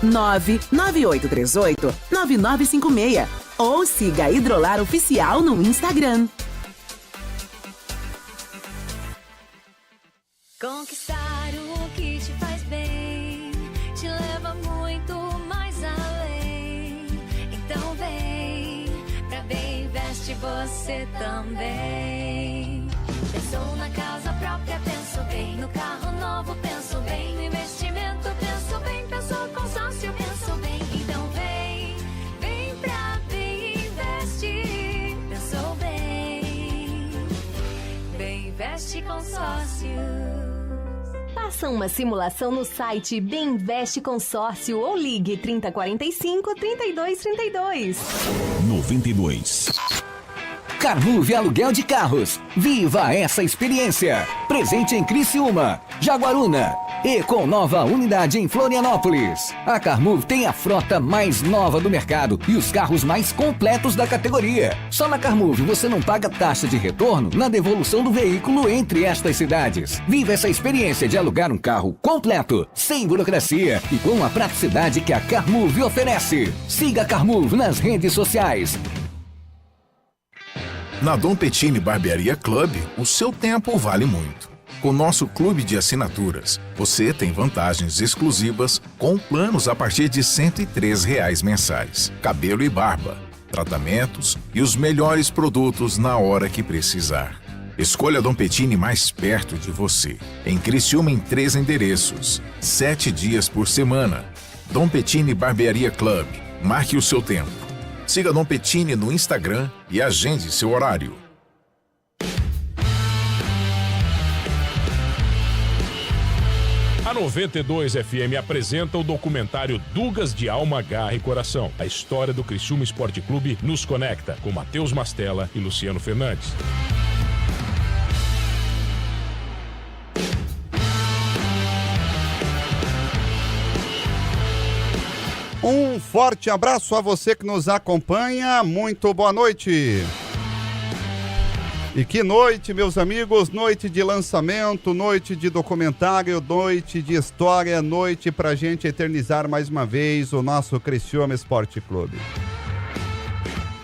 99838-9956 ou siga a Hidrolar Oficial no Instagram. Conquistar o que te faz bem te leva muito mais além. Então vem pra Bem Investe você também. Pensou na casa própria, pensou bem. No carro novo, pensou bem. No investimento, pensou bem. Pensou consórcio, pensou bem. Então vem pra Bem Investe. Pensou bem. Bem Investe Consórcio. Faça uma simulação no site Bem Investe Consórcio ou ligue 3045-3232. 92. Carmove Aluguel de Carros. Viva essa experiência. Presente em Criciúma, Jaguaruna e com nova unidade em Florianópolis. A Carmove tem a frota mais nova do mercado e os carros mais completos da categoria. Só na Carmove você não paga taxa de retorno na devolução do veículo entre estas cidades. Viva essa experiência de alugar um carro completo, sem burocracia e com a praticidade que a Carmove oferece. Siga a Carmove nas redes sociais. Na Dom Pettini Barbearia Club, o seu tempo vale muito. Com nosso clube de assinaturas, você tem vantagens exclusivas com planos a partir de R$ 103 mensais. Cabelo e barba, tratamentos e os melhores produtos na hora que precisar. Escolha Dom Pettini mais perto de você. Em Criciúma em 3 endereços, 7 dias por semana. Dom Pettini Barbearia Club. Marque o seu tempo. Siga Dom Pettini no Instagram e agende seu horário. A 92 FM apresenta o documentário Dugas de Alma, Garra e Coração. A história do Criciúma Esporte Clube nos conecta com Matheus Mastella e Luciano Fernandes. Um forte abraço a você que nos acompanha. Muito boa noite. E que noite, meus amigos, noite de lançamento, noite de documentário, noite de história, noite pra gente eternizar mais uma vez o nosso Criciúma Esporte Clube.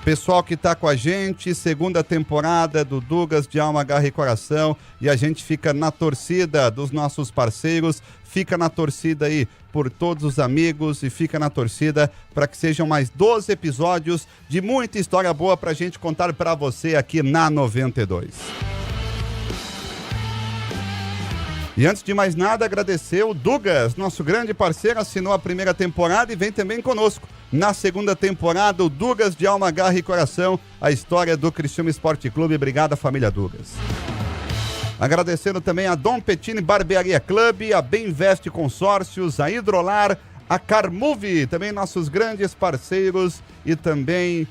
Pessoal que tá com a gente, segunda temporada do Dugas de Alma, Garra e Coração, e a gente fica na torcida dos nossos parceiros, fica na torcida aí por todos os amigos e fica na torcida para que sejam mais 12 episódios de muita história boa pra gente contar pra você aqui na 92. E antes de mais nada, agradecer o Dugas, nosso grande parceiro, assinou a primeira temporada e vem também conosco. Na segunda temporada, o Dugas de Alma, Garra e Coração, a história do Criciúma Esporte Clube. Obrigado, família Dugas. Agradecendo também a Dom Pettini Barbearia Club, a Bem Investe Consórcios, a Hidrolar, a Carmove, também nossos grandes parceiros e também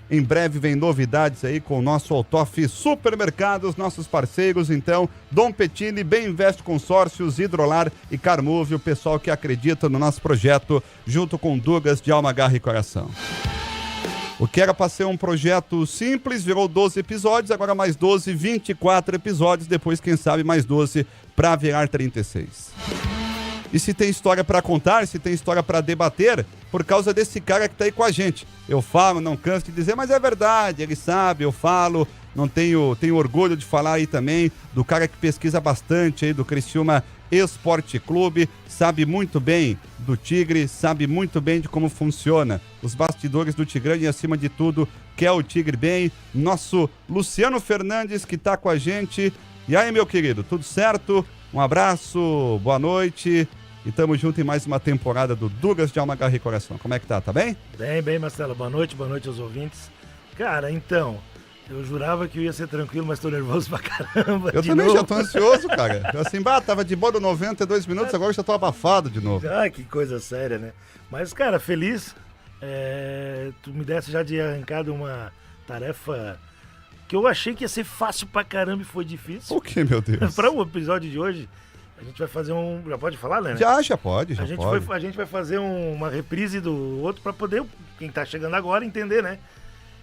em breve vem novidades aí com o nosso Altoff Supermercados, nossos parceiros, então, Dom Pettini, Bem Investe Consórcios, Hidrolar e Carmove, o pessoal que acredita no nosso projeto, junto com Dugas de Alma, Garra e Coração. O que era para ser um projeto simples, virou 12 episódios, agora mais 12, 24 episódios, depois, quem sabe, mais 12 para virar 36. E se tem história para contar, se tem história para debater, por causa desse cara que tá aí com a gente. Eu falo, não canso de dizer, mas é verdade, ele sabe, eu falo, tenho orgulho de falar aí também do cara que pesquisa bastante aí do Criciúma Esporte Clube, sabe muito bem do Tigre, sabe muito bem de como funciona os bastidores do Tigrão e, acima de tudo, quer o Tigre bem. Nosso Luciano Fernandes que tá com a gente. E aí, meu querido, tudo certo? Um abraço, boa noite e tamo junto em mais uma temporada do Dugas de Alma, Garra e Coração. Como é que tá? Tá bem? Bem, Marcelo. Boa noite aos ouvintes. Cara, então, eu jurava que eu ia ser tranquilo, mas tô nervoso pra caramba. Eu também já tô ansioso, cara. Eu assim, tava de boa 92 minutos, agora eu já tô abafado de novo. Ah, que coisa séria, né? Mas, cara, feliz. Tu me desse já de arrancada uma tarefa que eu achei que ia ser fácil pra caramba e foi difícil. O que, meu Deus? Para o episódio de hoje, a gente vai fazer um... Já pode falar, né? Já pode. A gente vai fazer uma reprise do outro pra poder, quem tá chegando agora, entender, né?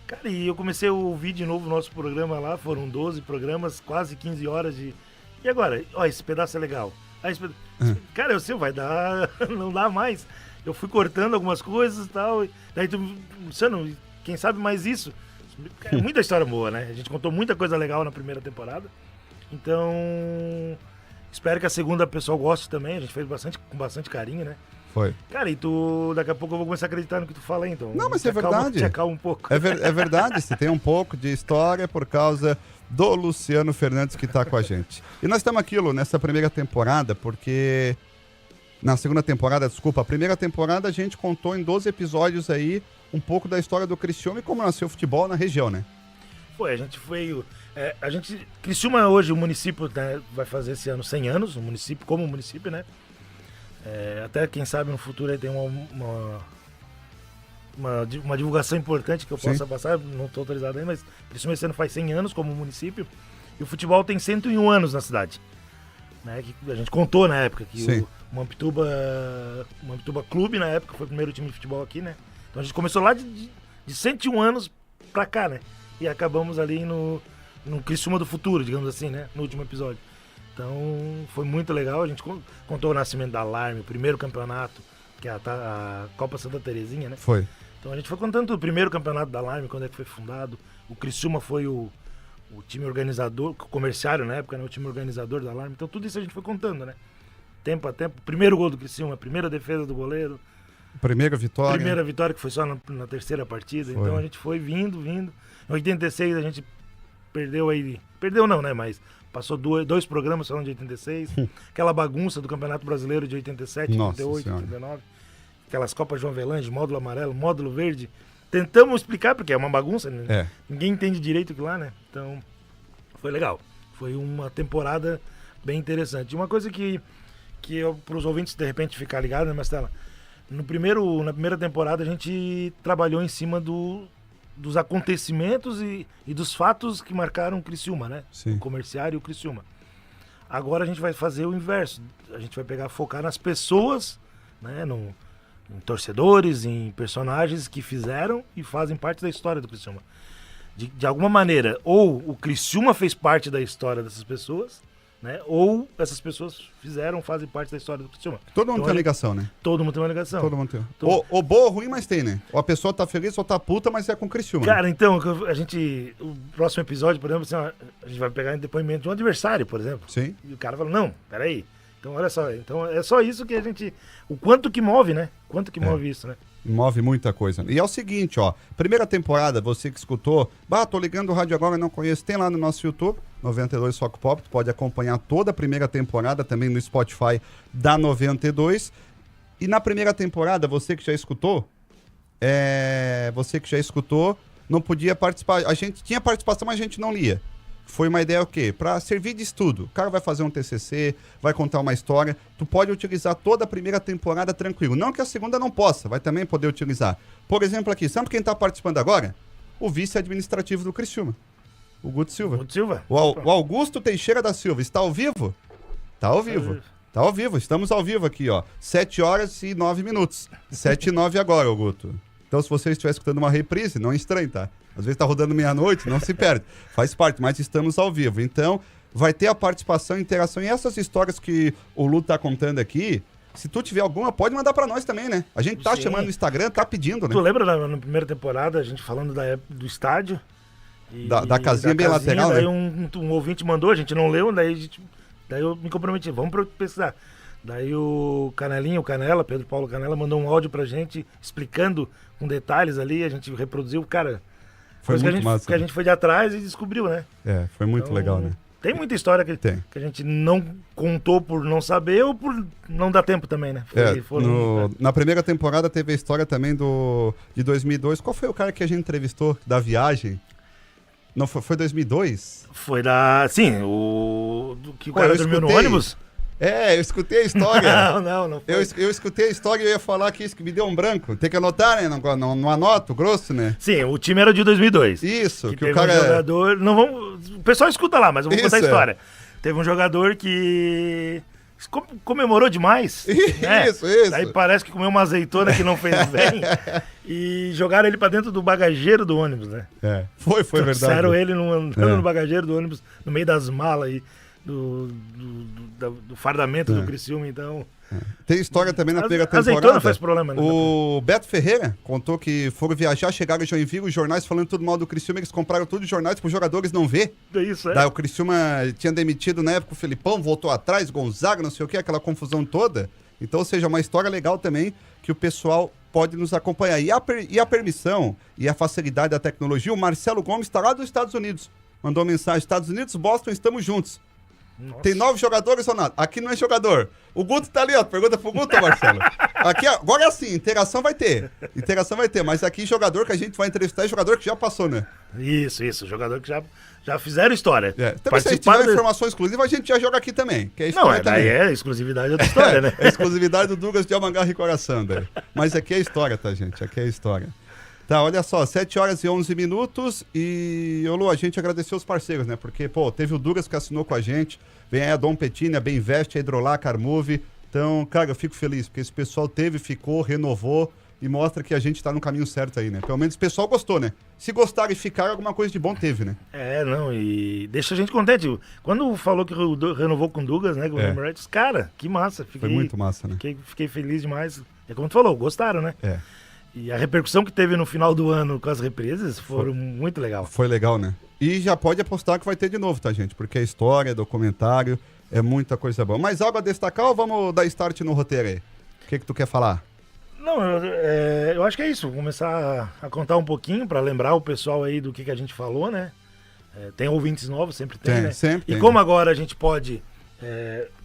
Cara, e eu comecei a ouvir de novo o nosso programa lá, foram 12 programas, quase 15 horas de... E agora? Ó, esse pedaço é legal. Cara, eu sei, vai dar... não dá mais. eu fui cortando algumas coisas e tal. Daí tu, Luciano, quem sabe mais isso? É muita história boa, né? A gente contou muita coisa legal na primeira temporada. Então, espero que a segunda pessoa goste também. A gente fez com bastante carinho, né? Foi. Cara, e tu, daqui a pouco eu vou começar a acreditar no que tu fala aí, então. Não, mas é verdade. Te acalma um pouco. É verdade, você tem um pouco de história por causa do Luciano Fernandes que tá com a gente. E nós estamos aqui, Lu, nessa primeira temporada, porque... Na segunda temporada, desculpa, a primeira temporada a gente contou em 12 episódios aí um pouco da história do Criciúma e como nasceu o futebol na região, né? Foi, a gente foi... Criciúma hoje, o município, né, vai fazer esse ano 100 anos, o município como município, né? Até, quem sabe, no futuro aí tem uma divulgação importante que eu possa passar, não estou autorizado ainda, mas Criciúma esse ano faz 100 anos como município e o futebol tem 101 anos na cidade. Né, que a gente contou na época que o Mampituba Clube, na época, foi o primeiro time de futebol aqui, né? Então a gente começou lá de 101 anos pra cá, né? E acabamos ali no Criciúma do futuro, digamos assim, né? No último episódio. Então foi muito legal, a gente contou o nascimento da Alarme, o primeiro campeonato, que é a Copa Santa Terezinha, né? Foi. Então a gente foi contando o primeiro campeonato da Alarme, quando é que foi fundado. O Criciúma foi o time organizador, comerciário na época, né? O time organizador da Alarme. Então tudo isso a gente foi contando, né? Tempo a tempo. Primeiro gol do Criciúma, primeira defesa do goleiro. Primeira vitória que foi só na terceira partida. Foi. Então a gente foi vindo. Em 86 a gente perdeu aí... Perdeu não, né? Mas passou dois programas falando de 86. Aquela bagunça do Campeonato Brasileiro de 87, Nossa 88, Senhora. 89. Aquelas Copas João Avelange, módulo amarelo, módulo verde. Tentamos explicar, porque é uma bagunça, né? Ninguém entende direito aquilo lá, né? Então, foi legal. Foi uma temporada bem interessante. Uma coisa que para os ouvintes, de repente, ficar ligado, né, Mastela? Na primeira temporada, a gente trabalhou em cima dos acontecimentos e dos fatos que marcaram o Criciúma, né? Sim. O comerciário e o Criciúma. Agora a gente vai fazer o inverso. A gente vai focar nas pessoas, né? Em torcedores, em personagens que fizeram e fazem parte da história do Criciúma. De alguma maneira, ou o Criciúma fez parte da história dessas pessoas, né? Ou essas pessoas fazem parte da história do Criciúma. Todo mundo Então, tem uma ligação, né? Todo mundo tem uma ligação. Todo mundo tem. Ou boa ou ruim, mas tem, né? Ou a pessoa tá feliz ou tá puta, mas é com o Criciúma. Cara, então, o próximo episódio, por exemplo, assim, a gente vai pegar em depoimento de um adversário, por exemplo. Sim. E o cara fala, não, peraí. Então, olha só, então é só isso que a gente... O quanto que move, né? Quanto que move isso, né? Move muita coisa. E é o seguinte, ó. Primeira temporada, você que escutou, tô ligando o rádio agora, não conheço, tem lá no nosso YouTube, 92 Foco Pop, tu pode acompanhar toda a primeira temporada também no Spotify da 92. E na primeira temporada, você que já escutou, não podia participar. A gente tinha participação, mas a gente não lia. Foi uma ideia o quê? Para servir de estudo. O cara vai fazer um TCC, vai contar uma história. Tu pode utilizar toda a primeira temporada tranquilo. Não que a segunda não possa, vai também poder utilizar. Por exemplo aqui, sabe quem está participando agora? O vice-administrativo do Criciúma, o Guto Silva. O Augusto Teixeira da Silva. Está ao vivo? Está ao vivo. Está ao vivo. Estamos ao vivo aqui, ó. 7 horas e 9 minutos. 7 e 9 agora, Augusto. Então, se você estiver escutando uma reprise, não estranhe, tá? Às vezes tá rodando meia-noite, não se perde. Faz parte, mas estamos ao vivo. Então, vai ter a participação, interação. E essas histórias que o Lu tá contando aqui, se tu tiver alguma, pode mandar pra nós também, né? A gente tá chamando no Instagram, tá pedindo, né? Tu lembra na primeira temporada, a gente falando do estádio? Da casinha bem lateral, daí né? um ouvinte mandou, a gente não leu, daí eu me comprometi, vamos pesquisar. Daí o Canela, Pedro Paulo Canela, mandou um áudio pra gente explicando com detalhes ali, a gente reproduziu, cara... Foi muito massa. Que a gente foi de atrás e descobriu, né? Foi muito legal, né? Tem muita história que a gente não contou por não saber ou por não dar tempo também, né? Na primeira temporada teve a história também de 2002. Qual foi o cara que a gente entrevistou da viagem? Não, foi 2002? Foi Sim, que o cara dormiu no ônibus? Eu escutei a história. Não foi. Eu escutei a história e eu ia falar que isso que me deu um branco. Tem que anotar, né? Não anoto, grosso, né? Sim, o time era de 2002. Isso, que o cara... um jogador... O pessoal escuta lá, mas eu vou contar a história. Teve um jogador que comemorou demais. Isso. Daí parece que comeu uma azeitona que não fez bem. E jogaram ele pra dentro do bagageiro do ônibus, né? Foi verdade. Trouxeram ele no bagageiro do ônibus, no meio das malas aí. Do fardamento do Criciúma, então... Tem história também na primeira Azeitona temporada. faz problema, né? O Beto Ferreira contou que foram viajar, chegaram em Joinville, os jornais falando tudo mal do Criciúma, eles compraram tudo os jornais para os jogadores não ver. Isso, é. Daí o Criciúma tinha demitido na época o Felipão, voltou atrás, Gonzaga, não sei o que, aquela confusão toda. Então, ou seja, uma história legal também que o pessoal pode nos acompanhar. E a permissão e a facilidade da tecnologia, o Marcelo Gomes está lá dos Estados Unidos. Mandou mensagem, Estados Unidos, Boston, estamos juntos. Nossa. Tem 9 jogadores ou nada? Aqui não é jogador. O Guto tá ali, ó. Pergunta pro Guto, Marcelo. Aqui, agora sim, interação vai ter. Mas aqui jogador que a gente vai entrevistar é jogador que já passou, né? Isso. Jogador que já fizeram história. Também se a gente tiver informação exclusiva, a gente já joga aqui também. Que é história daí é exclusividade da história, né? É exclusividade do Douglas de Alma Garra e Coração, daí. Mas aqui é história, tá, gente? Aqui é história. Tá, olha só, 7 horas e 11 minutos e, Lu, a gente agradeceu os parceiros, né? Porque, teve o Douglas que assinou com a gente, vem aí a Dom Petina, a Bemvest, a Hidrolar, a Carmove. Então, cara, eu fico feliz, porque esse pessoal ficou, renovou e mostra que a gente tá no caminho certo aí, né? Pelo menos o pessoal gostou, né? Se gostar e ficar, alguma coisa de bom teve, né? E deixa a gente contente. Quando falou que renovou com o Douglas, né? Com o Emirates, cara, que massa. Foi muito massa, né? Fiquei feliz demais. É como tu falou, gostaram, né? E a repercussão que teve no final do ano com as represas foram muito legal. Foi legal, né? E já pode apostar que vai ter de novo, tá, gente? Porque é história, documentário, é muita coisa boa. Mais algo a destacar ou vamos dar start no roteiro aí? O que tu quer falar? Não, eu acho que é isso. Vou começar a contar um pouquinho para lembrar o pessoal aí do que a gente falou, né? Tem ouvintes novos, sempre tem, né? Sempre e tem, como agora a gente pode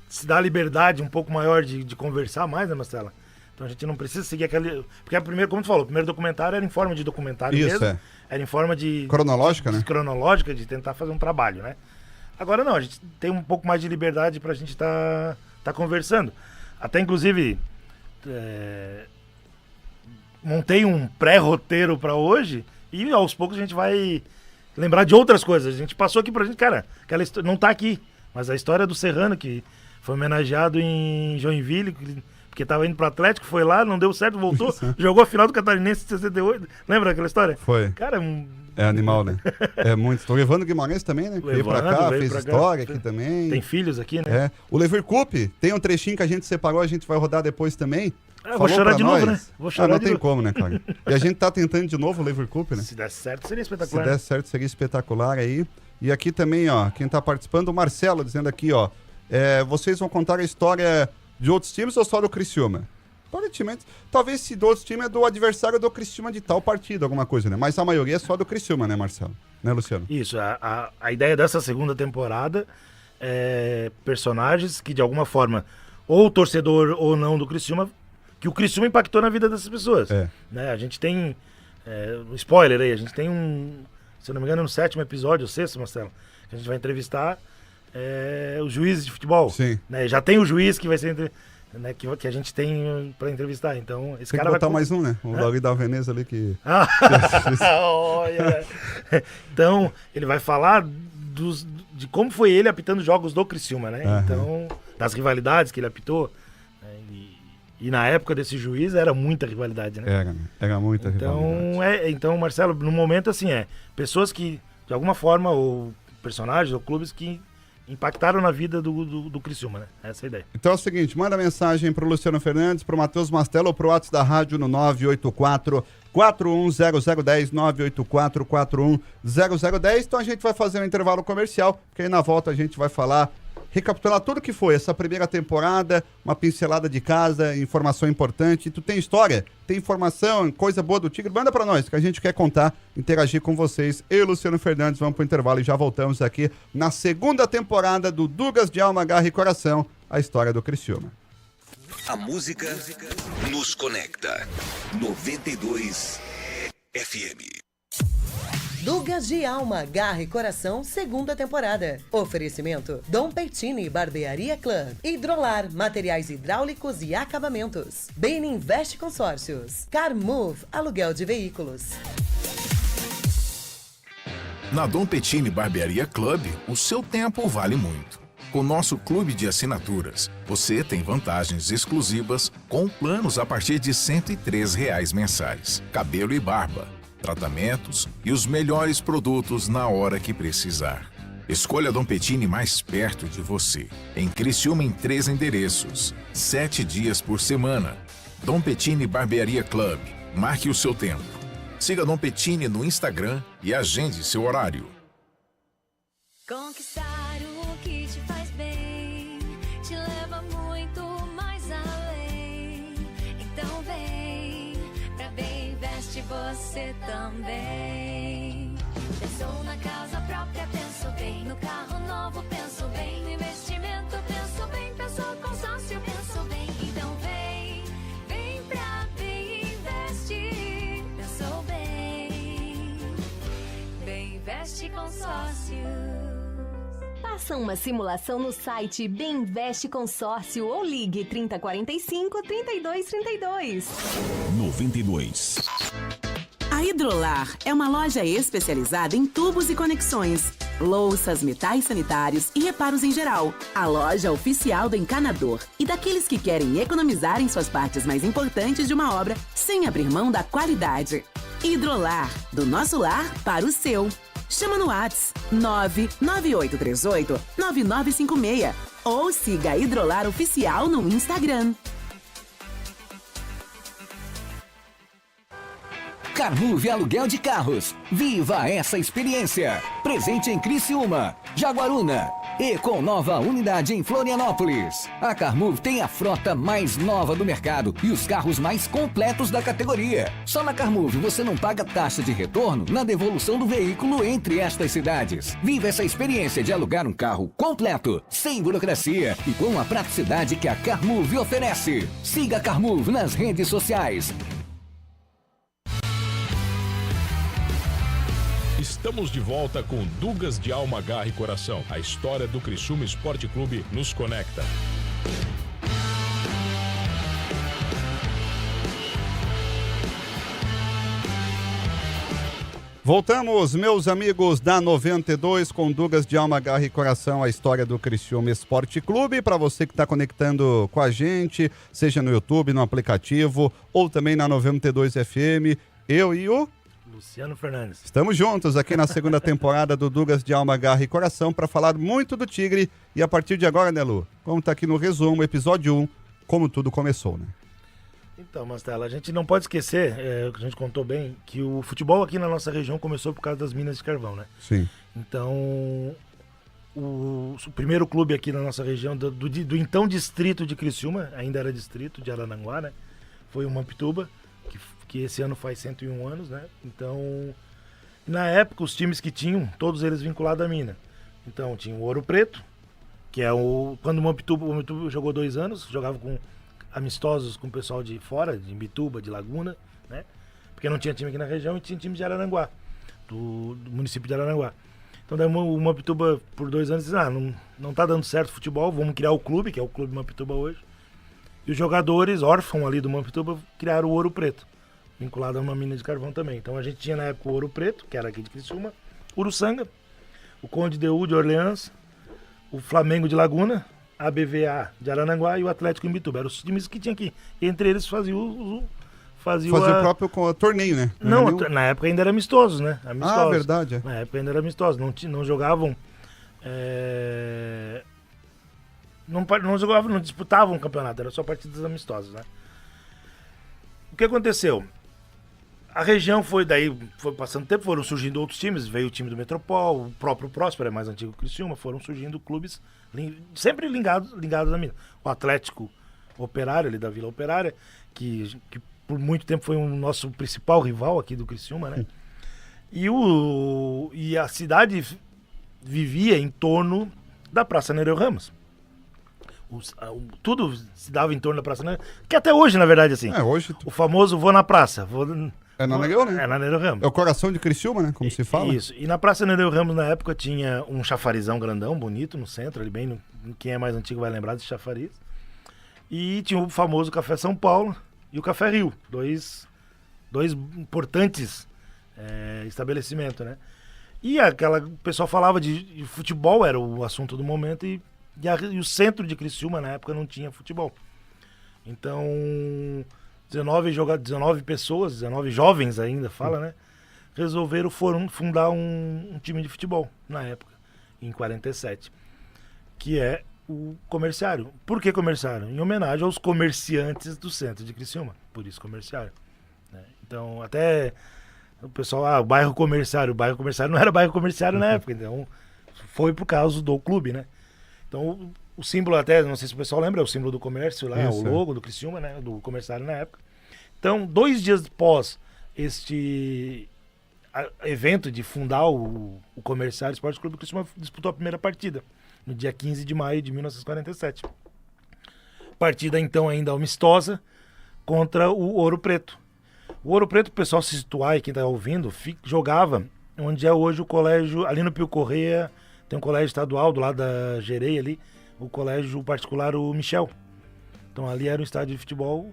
se dar liberdade um pouco maior de conversar mais, né, Marcela? Então a gente não precisa seguir aquele... Porque como tu falou, o primeiro documentário era em forma de documentário mesmo. Era em forma de... Cronológica, né? Cronológica, de tentar fazer um trabalho, né? Agora não, a gente tem um pouco mais de liberdade pra gente tá conversando. Até, inclusive, montei um pré-roteiro pra hoje e aos poucos a gente vai lembrar de outras coisas. A gente passou aqui pra gente, cara, aquela história, não tá aqui, mas a história do Serrano, que foi homenageado em Joinville, porque tava indo pro Atlético, foi lá, não deu certo, voltou, jogou a final do Catarinense de 68. Lembra aquela história? Foi. Cara, é animal, né? É muito. Tô levando o Guimarães também, né? Veio pra cá, fez história aqui também. Tem filhos aqui, né? O Lever Cup, tem um trechinho que a gente separou, a gente vai rodar depois também. Vou chorar de novo, né? Não tem como, né, cara? E a gente tá tentando de novo o Lever Cup, né? Se der certo, seria espetacular. Se der certo, seria espetacular aí. E aqui também, ó, quem tá participando, o Marcelo, dizendo aqui, ó, vocês vão contar a história de outros times ou só do Criciúma? Aparentemente, talvez se do outro time é do adversário do Criciúma de tal partido, alguma coisa, né? Mas a maioria é só do Criciúma, né, Marcelo? Né, Luciano? Isso, a ideia dessa segunda temporada é personagens que de alguma forma, ou torcedor ou não do Criciúma, que o Criciúma impactou na vida dessas pessoas. Né? A gente tem, spoiler aí, a gente tem se eu não me engano, no 7º episódio, o 6º, Marcelo, que a gente vai entrevistar os juízes de futebol. Sim. Né? Já tem o juiz que vai ser... Né, que a gente tem pra entrevistar, então esse tem cara que botar mais um, né? O Lauri da Veneza ali que... Então, ele vai falar de como foi ele apitando jogos do Criciúma, né? Então, das rivalidades que ele apitou, né? E na época desse juiz era muita rivalidade, né? Era muita rivalidade. Então, Marcelo, no momento assim, pessoas que, de alguma forma, ou personagens, ou clubes que impactaram na vida do Criciúma, né? Essa é a ideia. Então é o seguinte, manda mensagem pro Luciano Fernandes, pro Matheus Mastella ou pro WhatsApp da rádio no 984-410010, 984-410010. Então a gente vai fazer um intervalo comercial, porque aí na volta a gente vai falar, recapitular tudo que foi essa primeira temporada, uma pincelada de casa, informação importante. Tu tem história, tem informação, coisa boa do Tigre, manda pra nós, que a gente quer contar, interagir com vocês. Eu e o Luciano Fernandes vamos pro intervalo e já voltamos aqui na segunda temporada do Douglas de Alma, Garra e Coração, a história do Criciúma. A música nos conecta. 92 FM. Douglas de Alma, Garra e Coração, segunda temporada. Oferecimento: Dom Peitini, Barbearia Club. Hidrolar, materiais hidráulicos e acabamentos. Bemvest Consórcios. Carmove, aluguel de veículos. Na Dom Peitini Barbearia Club, o seu tempo vale muito. Com nosso clube de assinaturas, você tem vantagens exclusivas com planos a partir de R$ 103 mensais. Cabelo e barba, tratamentos e os melhores produtos na hora que precisar. Escolha Dom Pettini mais perto de você. Em Criciúma em 3 endereços, 7 dias por semana. Dom Pettini Barbearia Club. Marque o seu tempo. Siga Dom Pettini no Instagram e agende seu horário. Conquistar o que te faz bem te leva muito mais além. Então vem pra Bem Investe você também. Pensou na casa própria, pensou bem. No carro novo, pensou bem. No investimento, pensou bem. Pensou consórcio, pensou bem. Então vem pra Bem Investe. Pensou bem. Bem Investe Consórcio. Faça uma simulação no site Bem Investe Consórcio ou ligue 3045-3232. 92. A Hidrolar é uma loja especializada em tubos e conexões, louças, metais sanitários e reparos em geral. A loja oficial do encanador e daqueles que querem economizar em suas partes mais importantes de uma obra sem abrir mão da qualidade. Hidrolar, do nosso lar para o seu. Chama no WhatsApp 99838-9956 ou siga a Hidrolar Oficial no Instagram. Carmove Aluguel de Carros. Viva essa experiência. Presente em Criciúma, Jaguaruna e com nova unidade em Florianópolis. A Carmove tem a frota mais nova do mercado e os carros mais completos da categoria. Só na Carmove você não paga taxa de retorno na devolução do veículo entre estas cidades. Viva essa experiência de alugar um carro completo, sem burocracia e com a praticidade que a Carmove oferece. Siga a Carmove nas redes sociais. Estamos de volta com Dugas de Alma, Garra e Coração. A história do Criciúma Esporte Clube nos conecta. Voltamos, meus amigos da 92, com Dugas de Alma, Garra e Coração, a história do Criciúma Esporte Clube. Para você que está conectando com a gente, seja no YouTube, no aplicativo ou também na 92 FM, eu e o Luciano Fernandes. Estamos juntos aqui na segunda temporada do Dugas de Alma, Garra e Coração para falar muito do Tigre. E a partir de agora, né, Lu? Como tá aqui no resumo, episódio 1, como tudo começou, né? Então, Mastela, a gente não pode esquecer, o que a gente contou bem, que o futebol aqui na nossa região começou por causa das minas de carvão, né? Sim. Então, o primeiro clube aqui na nossa região, do então distrito de Criciúma, ainda era distrito de Araranguá, né? Foi o Mampituba, que esse ano faz 101 anos, né? Então, na época, os times que tinham, todos eles vinculados à mina. Então, tinha o Ouro Preto, que é quando o Mampituba jogou 2 anos, jogava com amistosos com o pessoal de fora, de Imbituba, de Laguna, né? Porque não tinha time aqui na região e tinha time de Araranguá, do município de Araranguá. Então, daí o Mampituba, por 2 anos, disse, não tá dando certo o futebol, vamos criar o clube, que é o Clube Mampituba hoje. E os jogadores, órfãos ali do Mampituba, criaram o Ouro Preto, vinculado a uma mina de carvão também. Então a gente tinha na época o Ouro Preto, que era aqui de Criciúma, Uruçanga, o Conde de U de Orleans, o Flamengo de Laguna, a BVA de Araranguá e o Atlético Imbituba. Eram os times que tinha aqui. E entre eles faziam o próprio torneio, né? Não, na época ainda era amistosos, né? Amistosos. Ah, verdade. É. Na época ainda era amistosos. Não jogavam... Não disputavam o campeonato, era só partidas amistosas, né? O que aconteceu? A região foi passando tempo, foram surgindo outros times, veio o time do Metropol, o próprio Próspero, é mais antigo que o Criciúma, foram surgindo clubes sempre ligados à mina. O Atlético Operário, ali da Vila Operária, que por muito tempo foi o nosso principal rival aqui do Criciúma, né? E a cidade vivia em torno da Praça Nereu Ramos. Tudo se dava em torno da Praça Nereu, que até hoje, na verdade, assim. Hoje... O famoso vou na praça. É na Nereu, né? É na Nereu Ramos. É o coração de Criciúma, né? Como se fala. Isso. E na Praça Nereu Ramos, na época, tinha um chafarizão grandão, bonito, no centro, ali bem... Quem é mais antigo vai lembrar desse chafariz. E tinha o famoso Café São Paulo e o Café Rio. Dois importantes estabelecimentos, né? E o pessoal falava de futebol, era o assunto do momento, e o centro de Criciúma, na época, não tinha futebol. Então, 19 pessoas, 19 jovens ainda, né? Resolveram fundar um time de futebol, na época. em 47, que é o Comerciário. Por que Comerciário? Em homenagem aos comerciantes do centro de Criciúma, por isso Comerciário, né? Então, até o pessoal, o bairro Comerciário não era bairro Comerciário na época, então foi por causa do clube, né? Então, o símbolo até, não sei se o pessoal lembra, é o símbolo do comércio lá, Isso, o logo do Criciúma, né, do Comerciário na época. Então, 2 dias após este evento de fundar o Comerciário Esporte Clube, o Criciúma disputou a primeira partida, no dia 15 de maio de 1947. Partida, então, ainda amistosa, contra o Ouro Preto. O Ouro Preto, o pessoal se situar e quem está ouvindo, jogava onde é hoje o colégio, ali no Pio Correia, tem um colégio estadual do lado da Gerei ali, o colégio particular, o Michel. Então ali era um estádio de futebol.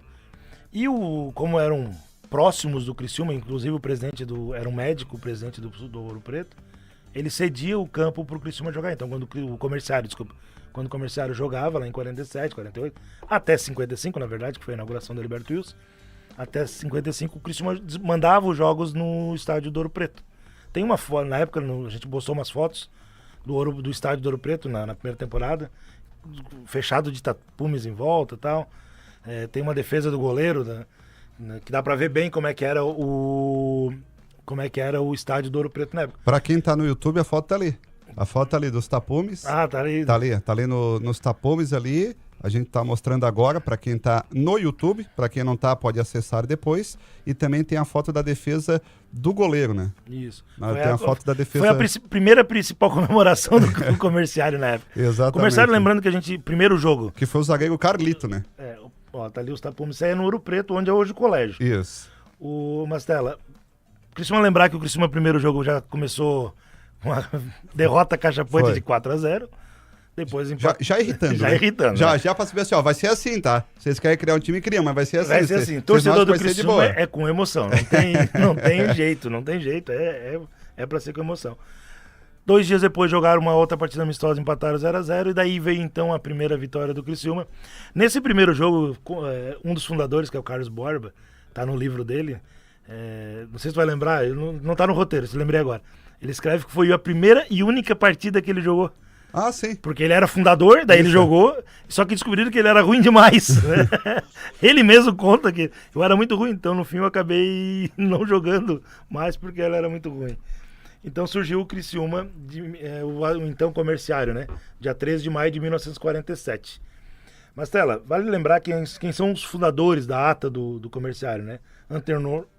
E como eram próximos do Criciúma, inclusive o presidente era um médico, o presidente do Ouro Preto, ele cedia o campo para o Criciúma jogar. Então quando o Comerciário jogava lá em 47, 48, até 55 na verdade, que foi a inauguração da Liberto Wilson, até 55 o Criciúma mandava os jogos no estádio do Ouro Preto. Tem uma foto, na época a gente postou umas fotos do estádio do Ouro Preto na primeira temporada, fechado de tapumes em volta e tal. Tem uma defesa do goleiro, que dá pra ver bem como é que era o estádio do Ouro Preto na época. Pra quem tá no YouTube, a foto tá ali. A foto tá ali dos tapumes. Tá ali. Tá ali nos tapumes ali. A gente tá mostrando agora para quem tá no YouTube. Para quem não tá, pode acessar depois. E também tem a foto da defesa do goleiro, né? Isso. Tem a foto da defesa... Foi a primeira principal comemoração do Comerciário na época. Exatamente. Comerciário, lembrando que primeiro jogo... Que foi o zagueiro Carlito, né? Tá ali os tapumes. Isso aí é no Ouro Preto, onde é hoje o colégio. Isso. Mastella, Criciúma lembrar que o Criciúma primeiro jogo já começou uma derrota cachapante de 4-0. Depois já irritando. Já né? irritando. Já pra saber assim, vai ser assim, tá? Vocês querem criar um time, criam, mas vai ser assim. Vai ser assim. Torcedor do Criciúma é com emoção. Não tem jeito. É pra ser com emoção. 2 dias depois jogaram uma outra partida amistosa, empataram 0-0, e daí veio então a primeira vitória do Criciúma. Nesse primeiro jogo, um dos fundadores, que é o Carlos Borba, tá no livro dele, não sei se tu vai lembrar, não tá no roteiro, se lembrei agora. Ele escreve que foi a primeira e única partida que ele jogou. Ah, sim. Porque ele era fundador, daí ele jogou, só que descobriram que ele era ruim demais. Né? Ele mesmo conta que eu era muito ruim, então no fim eu acabei não jogando mais porque ele era muito ruim. Então surgiu o Criciúma, o então Comerciário, né? Dia 13 de maio de 1947. Mastella, vale lembrar quem são os fundadores da ata do Comerciário, né?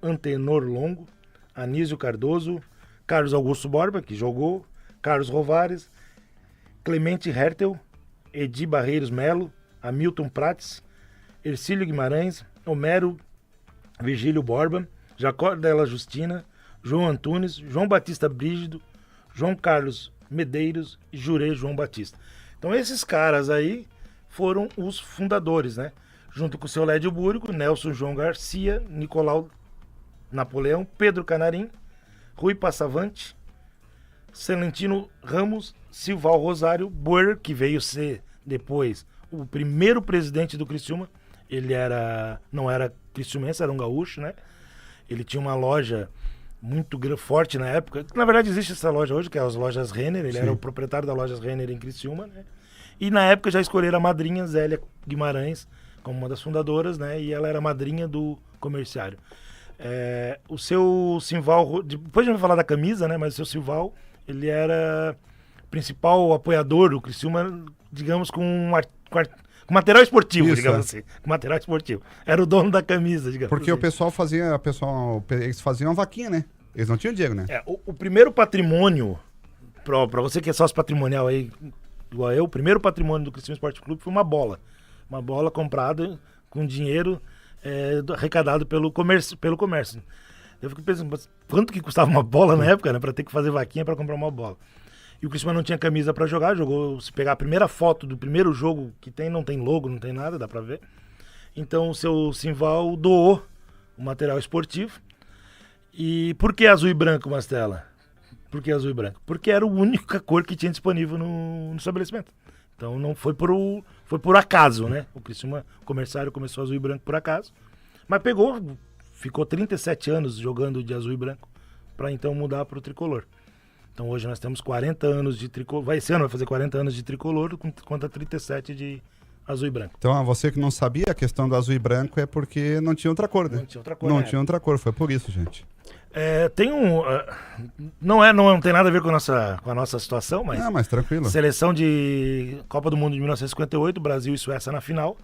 Antenor Longo, Anísio Cardoso, Carlos Augusto Borba, que jogou, Carlos Rovares, Clemente Hertel, Edi Barreiros Melo, Hamilton Prates, Ercílio Guimarães, Homero Virgílio Borba, Jacó Della Justina, João Antunes, João Batista Brígido, João Carlos Medeiros e Jurê João Batista. Então esses caras aí foram os fundadores, né? Junto com o seu Lédio Búrico, Nelson João Garcia, Nicolau Napoleão, Pedro Canarim, Rui Passavante, Celentino Ramos, Silval Rosário, Boer, que veio ser depois o primeiro presidente do Criciúma. Ele não era criciumense, era um gaúcho, né? Ele tinha uma loja muito forte na época. Na verdade existe essa loja hoje, que é as lojas Renner. Ele era o proprietário da lojas Renner em Criciúma, né? E na época já escolheram a madrinha Zélia Guimarães como uma das fundadoras, né? E ela era madrinha do Comerciário. O seu Simval, depois a gente vai falar da camisa, né? Mas o seu Simval, ele era principal apoiador do Criciúma, digamos, com material esportivo, digamos assim. Com material esportivo. Era o dono da camisa, digamos. Porque assim. o pessoal eles faziam uma vaquinha, né? Eles não tinham dinheiro, né? O primeiro patrimônio, pra você que é sócio patrimonial aí, igual eu, o primeiro patrimônio do Criciúma Esporte Clube foi uma bola. Uma bola comprada com dinheiro arrecadado pelo comércio. Eu fico pensando, mas quanto que custava uma bola na época, né? Pra ter que fazer vaquinha pra comprar uma bola. E o Criciúma não tinha camisa pra jogar, se pegar a primeira foto do primeiro jogo que tem, não tem logo, não tem nada, dá pra ver. Então o seu Simval doou o material esportivo. E por que azul e branco, Mastella? Por que azul e branco? Porque era a única cor que tinha disponível no estabelecimento. Então não foi por acaso, né? O Criciúma Comerciário começou azul e branco por acaso. Mas ficou 37 anos jogando de azul e branco, para então mudar para o tricolor. Então hoje nós temos 40 anos de tricolor, esse ano vai fazer 40 anos de tricolor contra 37 de azul e branco. Então, você que não sabia, a questão do azul e branco é porque não tinha outra cor, né? Não tinha outra cor. Não tinha outra cor, foi por isso, gente. Tem não tem nada a ver com a nossa situação, mas... Ah, mas tranquilo. Seleção de Copa do Mundo de 1958, Brasil e Suécia na final.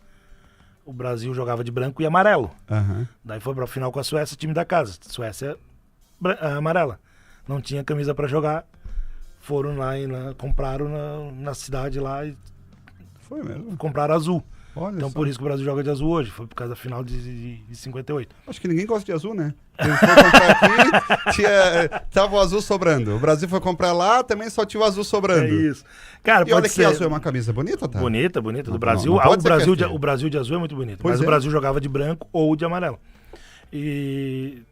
O Brasil jogava de branco e amarelo. Aham. Daí foi pra final com a Suécia, time da casa. Suécia amarela. Não tinha camisa pra jogar. Foram lá e compraram na cidade lá e Foi mesmo. compraram azul. Olha Então só. por isso que o Brasil joga de azul hoje. Foi por causa da final de 58. Acho que ninguém gosta de azul, né? Ele foi comprar aqui, tava o azul sobrando. O Brasil foi comprar lá, também só tinha o azul sobrando. É isso. Cara, E olha pode que ser... azul é uma camisa bonita, tá? Bonita. Do Não, Brasil. não pode ser O Brasil de azul é muito bonito. Pois mas é. o Brasil jogava de branco ou de amarelo. E...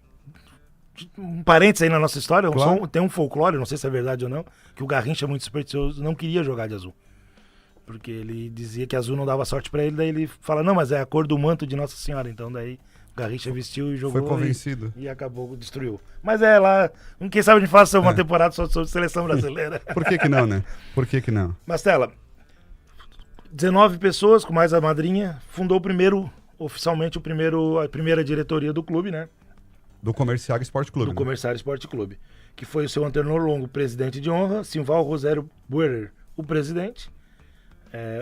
Um parênteses aí na nossa história, Claro. tem um folclore, não sei se é verdade ou não, que o Garrincha, muito supersticioso, não queria jogar de azul. Porque ele dizia que azul não dava sorte pra ele, daí ele fala, não, mas é a cor do manto de Nossa Senhora. Então daí o Garrincha vestiu e jogou. Foi convencido. E acabou, destruiu. Mas é lá, quem sabe a gente faça uma temporada só sobre seleção brasileira. Por que não, né? Por que não? Mastela, 19 pessoas, com mais a madrinha, fundou oficialmente a primeira diretoria do clube, né? Do Comerciário Esporte Clube. Do né? Comerciário Esporte Clube. Que foi o seu Antenor Longo, presidente de honra, Simval Rosério Buerer, o presidente,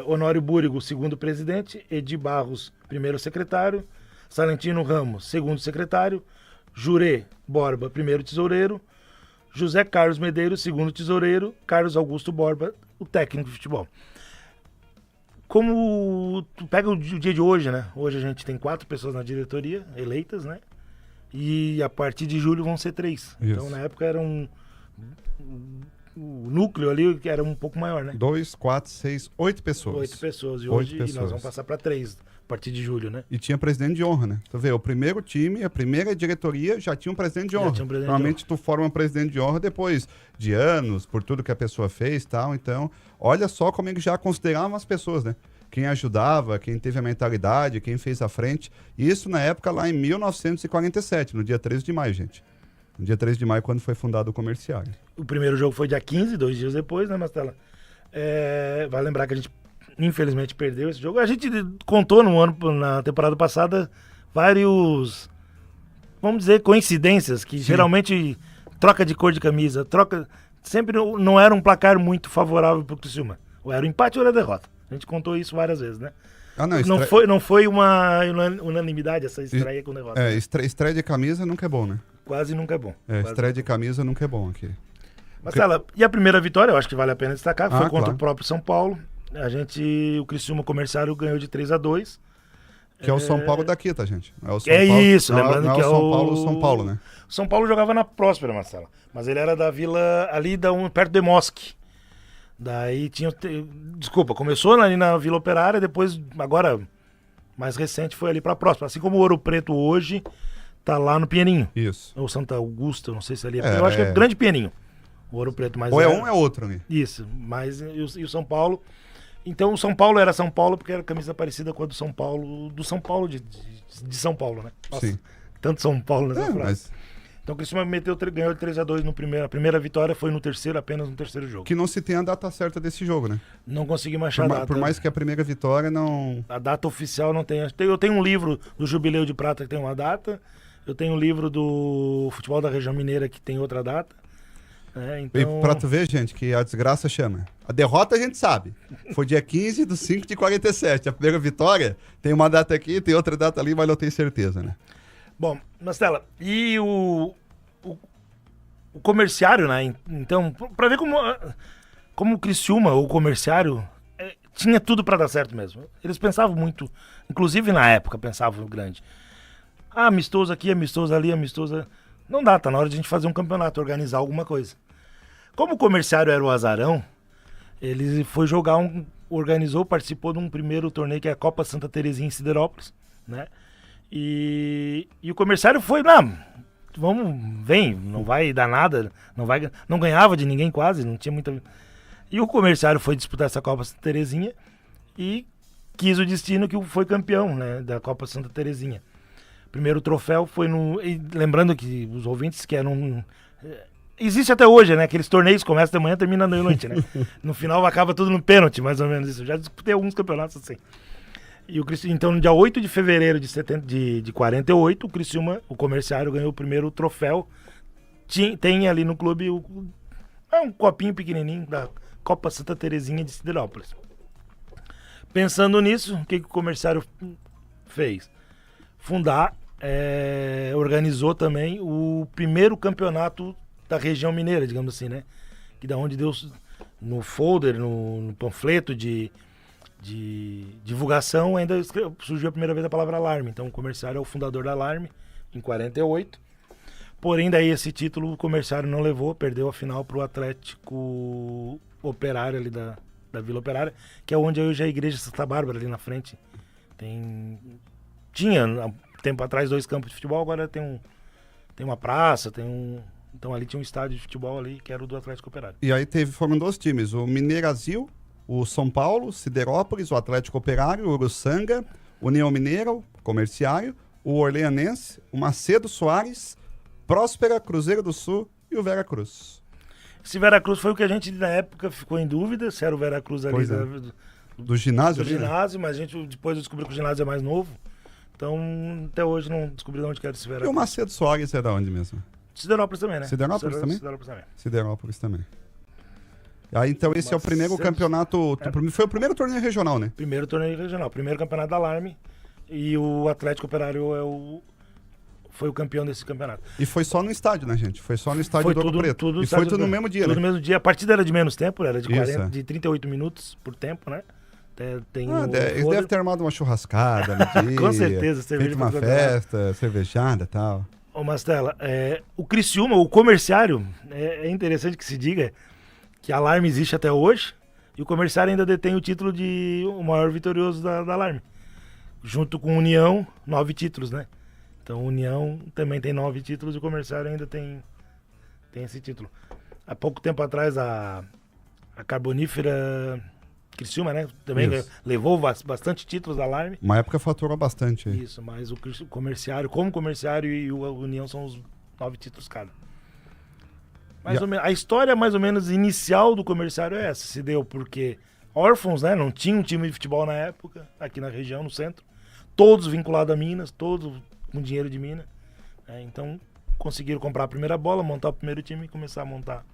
Honório Búrigo, segundo presidente, Edi Barros, primeiro secretário, Salentino Ramos, segundo secretário, Jurê Borba, primeiro tesoureiro, José Carlos Medeiros, segundo tesoureiro, Carlos Augusto Borba, o técnico de futebol. Como tu pega o dia de hoje, né? Hoje a gente tem 4 pessoas na diretoria, eleitas, né? E a partir de julho vão ser 3. Então na época era o núcleo ali que era um pouco maior, né? 2, 4, 6, 8 pessoas. 8 pessoas. E 8 hoje pessoas. nós vamos passar para 3 a partir de julho, né? E tinha presidente de honra, né? Tu vê, o primeiro time, a primeira diretoria já tinha um presidente de honra. tinha um presidente de Normalmente tu forma um presidente de honra depois de anos, por tudo que a pessoa fez e tal. Então, olha só como é que já consideravam as pessoas, né? Quem ajudava, quem teve a mentalidade, quem fez a frente. Isso na época lá em 1947, no dia 13 de maio, gente. No dia 13 de maio, quando foi fundado o Comerciário. O primeiro jogo foi dia 15, 2 dias depois, né, Mastela? Vai lembrar que a gente, infelizmente, perdeu esse jogo. A gente contou na temporada passada vários, vamos dizer, coincidências, que geralmente troca de cor de camisa, sempre não era um placar muito favorável pro Criciúma. Ou era o empate ou era a derrota. A gente contou isso várias vezes, né? Ah, Não foi uma unanimidade essa estreia com derrota. Estreia de camisa nunca é bom, né? Quase nunca é bom. Estreia de camisa nunca é bom aqui. Marcela, e a primeira vitória, eu acho que vale a pena destacar, foi contra claro. o próprio São Paulo. O Criciúma Comerciário ganhou de 3-2. Que é o São Paulo daqui, tá, gente? É o São Isso, Paulo, lembrando que é o São Paulo, né? O São Paulo jogava na Próspera, Marcela. Mas ele era da vila, ali perto de Mosque. Daí desculpa, começou ali na Vila Operária, depois, agora, mais recente, foi ali pra Próspera. Assim como o Ouro Preto hoje tá lá no Pinheirinho. Isso. Ou Santa Augusta, não sei se ali eu acho que é Grande Pinheirinho. O Ouro Preto, mas ou é um é outro, né? Isso, mas e o São Paulo. Então o São Paulo era São Paulo porque era camisa parecida com a do São Paulo de São Paulo, né? Nossa, Sim. Tanto São Paulo nessa frase. Mas Então o Criciúma ganhou de 3-2 no primeiro. A primeira vitória foi apenas no terceiro jogo. que não se tem a data certa desse jogo, né? Não conseguimos achar a data. Por mais que a primeira vitória não... A data oficial não tem. Eu tenho um livro do Jubileu de Prata que tem uma data. Eu tenho um livro do Futebol da Região Mineira que tem outra data. Então... E pra tu ver, gente, que a desgraça chama. A derrota a gente sabe. Foi dia 15 de 5 de 47. A primeira vitória tem uma data aqui, tem outra data ali, mas não tenho certeza, né? Bom, Mastela, e o Comerciário, né? Então, pra ver como o Criciúma, o Comerciário, tinha tudo pra dar certo mesmo. Eles pensavam muito, inclusive na época, pensavam grande. Amistoso aqui, amistoso ali, amistoso... Não dá, tá na hora de a gente fazer um campeonato, organizar alguma coisa. Como o Comerciário era o azarão, ele foi participou de um primeiro torneio que é a Copa Santa Terezinha em Siderópolis, né? E o Comerciário foi lá, não vai dar nada, não ganhava de ninguém quase, não tinha muita... E o Comerciário foi disputar essa Copa Santa Terezinha e quis o destino que foi campeão, né, da Copa Santa Terezinha. Primeiro troféu foi e lembrando que os ouvintes que existe até hoje, né? Aqueles torneios começam de manhã e terminam de noite, né? No final acaba tudo no pênalti, mais ou menos isso. Eu já disputei alguns campeonatos assim. E então, no dia 8 de fevereiro de 48, o Criciúma, o Comerciário, ganhou o primeiro troféu. Tem ali no clube um copinho pequenininho da Copa Santa Terezinha de Siderópolis. Pensando nisso, o que o Comerciário fez? Organizou também o primeiro campeonato da região mineira, digamos assim, né? Que da onde deu no folder, no panfleto de divulgação, ainda surgiu a primeira vez a palavra alarme. Então o Comerciário é o fundador da Alarme, em 48. Porém, daí esse título o Comerciário não levou, perdeu a final para o Atlético Operário ali da Vila Operária, que é onde hoje é a Igreja Santa Bárbara, ali na frente. Tinha, há tempo atrás, 2 campos de futebol, agora tem uma praça, então ali tinha um estádio de futebol ali, que era o do Atlético Operário. E aí foram 2 times, o Mineirazil, o São Paulo, Siderópolis, o Atlético Operário, o Uruçanga, União Mineira, o Comerciário, o Orleanense, o Macedo Soares, Próspera, Cruzeiro do Sul e o Veracruz. Esse Veracruz foi o que a gente, na época, ficou em dúvida, se era o Veracruz ali do ginásio? Do ginásio, mas depois eu descobri que o ginásio é mais novo. Então, até hoje não descobri de onde que era esse Veracruz. E o Macedo Soares é da onde mesmo? Siderópolis também, né? Siderópolis também? Siderópolis também. Siderópolis também. Aí, então, esse é o primeiro campeonato... Foi o primeiro torneio regional, né? Primeiro torneio regional. Primeiro campeonato da Alarme. E o Atlético Operário foi o campeão desse campeonato. E foi só no estádio, né, gente? Foi só no estádio do Ouro Preto. E foi tudo no mesmo dia, tudo né? no mesmo dia. A partida era de menos tempo, era de 38 minutos por tempo, né? Eles devem ter armado uma churrascada no dia. Com certeza. Feito uma festa, cervejada e tal. Ô, Mastella, o Criciúma, o Comerciário, é interessante que se diga que a Alarme existe até hoje e o Comerciário ainda detém o título de o maior vitorioso da Alarme. Junto com União, 9 títulos, né? Então, União também tem 9 títulos e o Comerciário ainda tem esse título. Há pouco tempo atrás, a Carbonífera Criciúma, né? Também levou bastante títulos da Alarme. Uma época faturou bastante. Aí. Isso, mas o Comerciário, como Comerciário e o União são os 9 títulos cada. A história mais ou menos inicial do Comerciário é essa. Se deu porque órfãos, né? Não tinha um time de futebol na época, aqui na região, no centro. Todos vinculados a Minas, todos com dinheiro de Minas. Então, conseguiram comprar a primeira bola, montar o primeiro time e começar a montar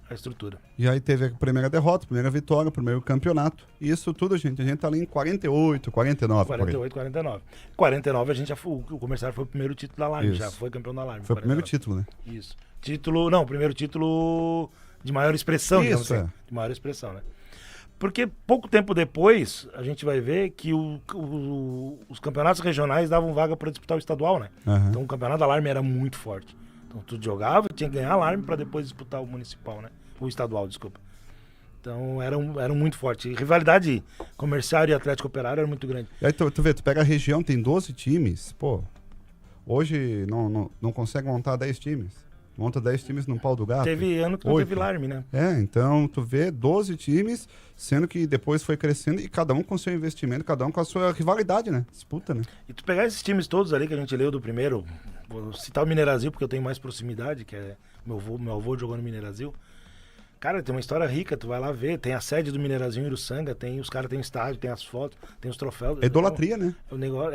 a estrutura. E aí teve a primeira derrota, primeira vitória, primeiro campeonato. E isso tudo, a gente tá ali em 48, 49. 48, 49. 49 o Comerciário foi o primeiro título da Alarme, já foi campeão da Alarme. Foi o primeiro título, né? Isso. Primeiro título de maior expressão, digamos assim. De maior expressão, né? Porque pouco tempo depois, a gente vai ver que os campeonatos regionais davam vaga para disputar o estadual, né? Uhum. Então o campeonato da Alarme era muito forte. Então tu jogava, tinha que ganhar Alarme para depois disputar o municipal, né? O estadual, desculpa. Então eram muito fortes. Rivalidade Comerciário e Atlético Operário era muito grande. E aí tu pega a região, tem 12 times, pô, hoje não consegue montar 10 times. Monta 10 times no pau do gato. Teve ano que não teve Alarme, né? Então tu vê 12 times, sendo que depois foi crescendo e cada um com seu investimento, cada um com a sua rivalidade, né? Disputa, né? E tu pegar esses times todos ali que a gente leu do primeiro, vou citar o Mineirazil porque eu tenho mais proximidade, que é meu avô jogou no Mineirazil. Cara, tem uma história rica, tu vai lá ver, tem a sede do Mineirazil em Uruçanga, os caras têm estádio, tem as fotos, tem os troféus. É idolatria, né? O negócio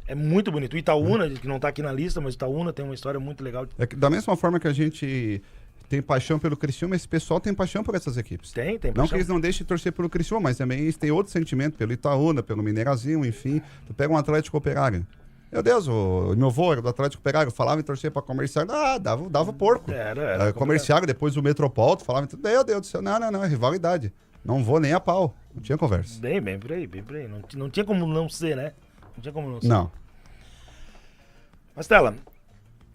é muito bonito. O Itaúna, que não tá aqui na lista, mas o Itaúna tem uma história muito legal. Da mesma forma que a gente tem paixão pelo Criciúma, esse pessoal tem paixão por essas equipes. Tem paixão. Não que eles não deixem de torcer pelo Criciúma, mas também eles têm outro sentimento pelo Itaúna, pelo Mineirazil, enfim. Tu pega um Atlético Operário. Meu Deus, o meu avô era do Atlético Operário, falava em torcer pra Comerciário, dava porco. Era Comerciário, depois o Metropol, tu falava, meu Deus do céu, não, é rivalidade. Não vou nem a pau. Não tinha conversa. Bem por aí. Não tinha como não ser, né? Não tinha como não ser. Não. Mastella,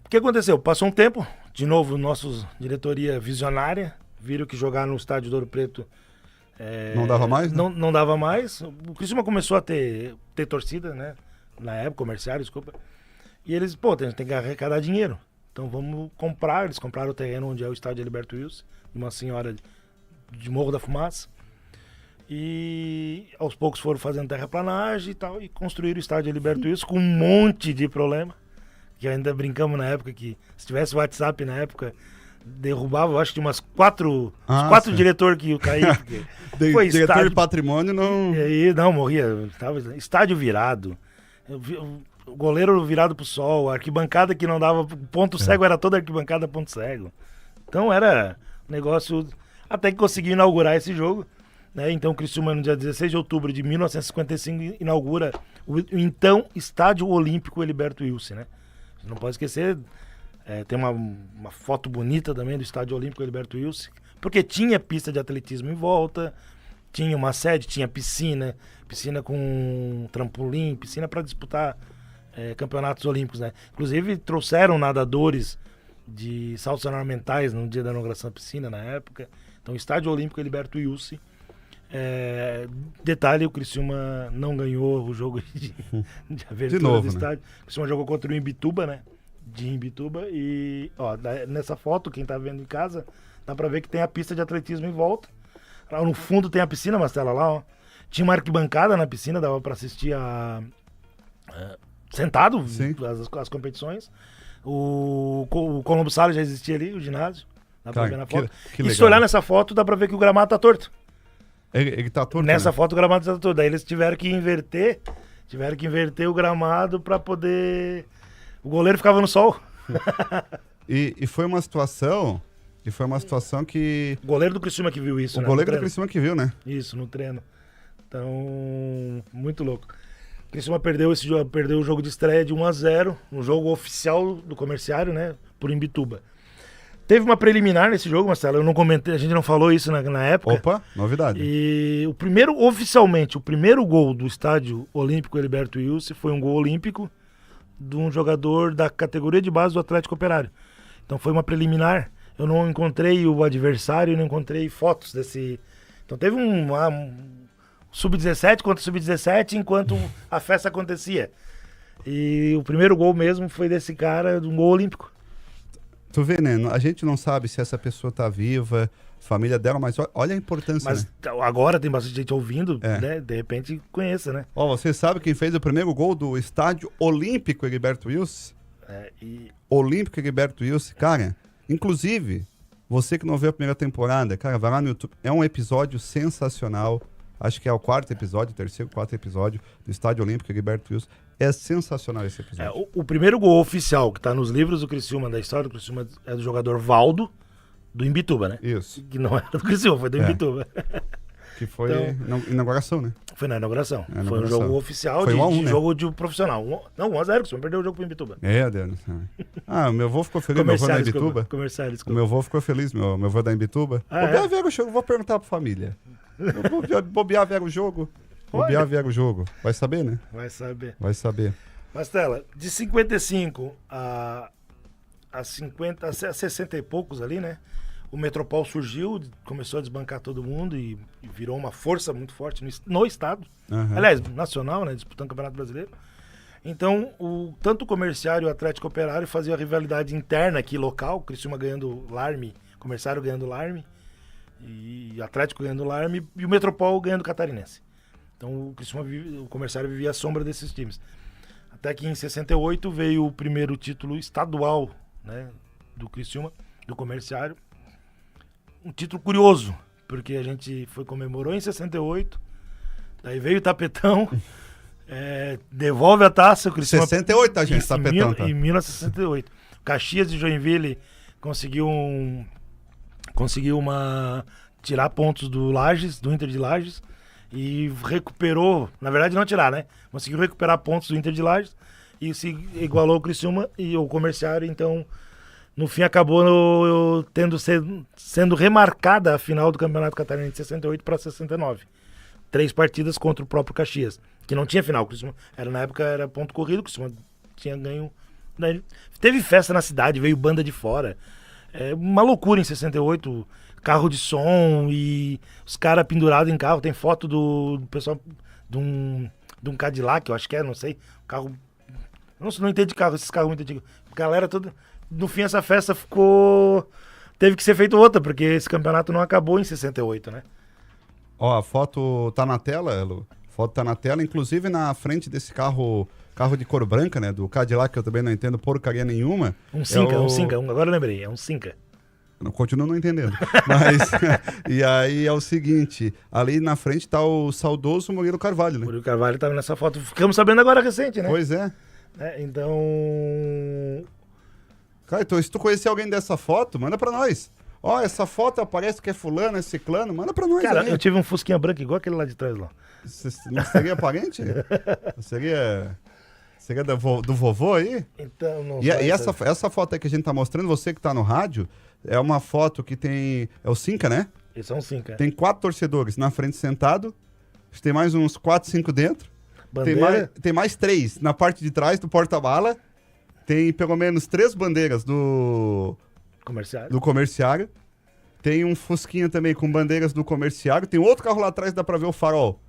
o que aconteceu? Passou um tempo, de novo, nossa diretoria visionária, viram que jogar no estádio do Ouro Preto... não dava mais? Né? Não dava mais. O Criciúma começou a ter torcida, né? Na época, Comerciário, desculpa. E eles, tem que arrecadar dinheiro. Então vamos comprar. Eles compraram o terreno onde é o estádio Heriberto Wilson, de uma senhora de Morro da Fumaça. E aos poucos foram fazendo terraplanagem e tal, e construíram o estádio Heriberto Wilson com um monte de problema. que ainda brincamos na época que se tivesse WhatsApp na época, derrubava, eu acho que umas quatro diretores que iam cair. Foi diretor de patrimônio não... E aí, não, morria. Estádio virado. O goleiro virado pro sol, a arquibancada que não dava ponto cego, era toda arquibancada ponto cego. Então era um negócio... Até que conseguiu inaugurar esse jogo. Né? Então o Criciúma, no dia 16 de outubro de 1955, inaugura o então Estádio Olímpico Heriberto Wilson, né? Não pode esquecer, tem uma foto bonita também do Estádio Olímpico Heriberto Wilson, porque tinha pista de atletismo em volta, tinha uma sede, tinha piscina com trampolim, piscina para disputar campeonatos olímpicos, né? Inclusive trouxeram nadadores de saltos ornamentais no dia da inauguração da piscina, na época. Então, Estádio Olímpico Heriberto Wilson. Detalhe, o Criciúma não ganhou o jogo de abertura do estádio. O Criciúma jogou contra o Imbituba, né? De Imbituba. E nessa foto, quem tá vendo em casa, dá pra ver que tem a pista de atletismo em volta. Lá no fundo tem a piscina, Mastela, lá, ó. Tinha uma arquibancada na piscina, dava pra assistir sentado as competições. O Colombo Salles já existia ali, o ginásio. Dá pra ver na foto. E se olhar nessa foto, dá pra ver que o gramado tá torto. Ele tá torto, nessa foto o gramado tá torto. Daí eles tiveram que inverter o gramado pra poder... O goleiro ficava no sol. E foi uma situação que... O goleiro do Criciúma que viu isso, né? O goleiro do Criciúma que viu, né? Isso, no treino. Então, muito louco. O Criciúma perdeu o jogo de estreia de 1-0, no jogo oficial do Comerciário, né? Por Imbituba. Teve uma preliminar nesse jogo, Marcelo, eu não comentei, a gente não falou isso na época. Opa, novidade. E o primeiro gol do Estádio Olímpico Heriberto Wilson foi um gol olímpico de um jogador da categoria de base do Atlético Operário. Então foi uma preliminar, eu não encontrei o adversário, não encontrei fotos desse... Então teve um sub-17 contra sub-17 enquanto a festa acontecia. E o primeiro gol mesmo foi desse cara, um gol olímpico. Tu vê, né? A gente não sabe se essa pessoa tá viva, família dela, mas olha a importância, mas né? Agora tem bastante gente ouvindo, né? De repente conheça, né? Você sabe quem fez o primeiro gol do Estádio Olímpico Heriberto Wilson? Olímpico Heriberto Wilson, cara, inclusive, você que não viu a primeira temporada, cara, vai lá no YouTube, é um episódio sensacional, acho que é o quarto episódio, quarto episódio do Estádio Olímpico Heriberto Wilson. É sensacional esse episódio. O primeiro gol oficial que tá nos livros do Criciúma, da história do Criciúma, é do jogador Valdo, do Imbituba, né? Isso. Que não era do Criciúma, foi do Imbituba. Que foi na inauguração, né? Foi na inauguração. Foi um jogo oficial foi de jogo de profissional. 1-0, o Criciúma perdeu o jogo pro Imbituba. Deus. O meu avô ficou feliz, meu avô da Imbituba. Desculpa. O meu avô ficou feliz, meu avô da Imbituba. Vou perguntar pra família. Bobear vier o jogo. Vai saber, né? Vai saber. Mastela, de 55 a 60 e poucos ali, né? O Metropol surgiu, começou a desbancar todo mundo e virou uma força muito forte no estado. Uhum. Aliás, nacional, né? Disputando o Campeonato Brasileiro. Então, tanto o Comerciário e o Atlético Operário faziam a rivalidade interna aqui, local. O Criciúma ganhando Larme, Comerciário ganhando Larme, e o Atlético ganhando Larme, e o Metropol ganhando Catarinense. Então, o Comerciário vivia à sombra desses times. Até que em 68 veio o primeiro título estadual, né, do Criciúma, do Comerciário. Um título curioso, porque a gente comemorou em 68, daí veio o tapetão, devolve a taça. O Criciúma, 68 a gente, tapetão. Em 1968. Caxias de Joinville conseguiu tirar pontos do Lages, do Inter de Lages, e recuperou, na verdade não tirar, né? Conseguiu recuperar pontos do Inter de Lages e se igualou o Criciúma e o Comerciário. Então, no fim, acabou sendo remarcada a final do Campeonato Catarinense de 68 para 69. 3 partidas contra o próprio Caxias, que não tinha final. O Criciúma, na época era ponto corrido, o Criciúma tinha ganho. Teve festa na cidade, veio banda de fora. Uma loucura em 68, carro de som e os caras pendurados em carro. Tem foto do pessoal de um Cadillac, eu acho que não sei. Carro. Não entendo de carro, esses carros muito antigos. Galera toda. No fim, essa festa teve que ser feita outra, porque esse campeonato não acabou em 68, né? A foto tá na tela, Lu? foto tá na tela, inclusive na frente desse carro de cor branca, né? Do Cadillac, que eu também não entendo porcaria nenhuma. Um Cinca, agora eu lembrei, é um Cinca. Eu continuo não entendendo. Mas, e aí é o seguinte, ali na frente tá o saudoso Murilo Carvalho, né? Murilo Carvalho tava nessa foto, ficamos sabendo agora recente, né? Pois é. Então... Cara, então se tu conhecer alguém dessa foto, manda pra nós. Ó, essa foto aparece que é fulano, é ciclano, manda pra nós. Cara, aí. eu tive um Fusquinha branco igual aquele lá de trás lá. Não seria parente? Seria do vovô aí? Então, não E essa foto aí que a gente tá mostrando, você que tá no rádio, é uma foto que tem... É o Cinca, né? Esse é um Cinca. Tem 4 torcedores na frente sentado, tem mais uns 4, 5 dentro. Tem mais 3 na parte de trás do porta-mala. Tem pelo menos 3 bandeiras do comerciário. Tem um Fusquinha também com bandeiras do comerciário. Tem outro carro lá atrás, dá pra ver o farol.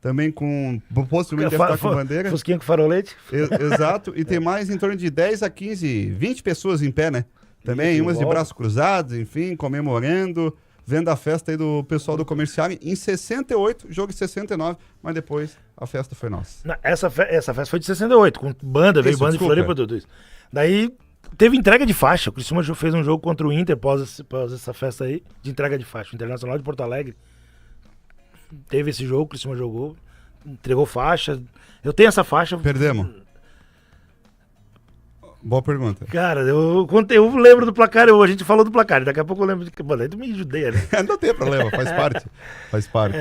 Também com... Possivelmente deve estar com bandeira. Fusquinha com farolete. Exato. E tem mais em torno de 10 a 15, 20 pessoas em pé, né? Também, umas de braços cruzados, enfim, comemorando, vendo a festa aí do pessoal do comerciário. Em 68, jogo em 69, mas depois a festa foi nossa. Essa festa foi de 68, com banda, veio banda de Floripa, tudo isso. Daí teve entrega de faixa. O Criciúma fez um jogo contra o Inter após essa festa aí, de entrega de faixa. O Internacional de Porto Alegre teve esse jogo, o Criciúma jogou, entregou faixa. Eu tenho essa faixa. Perdemos. Boa pergunta. Cara, eu lembro do placar, a gente falou do placar, daqui a pouco eu lembro de... Mano, aí tu me judeia, né? Não tem problema, faz parte.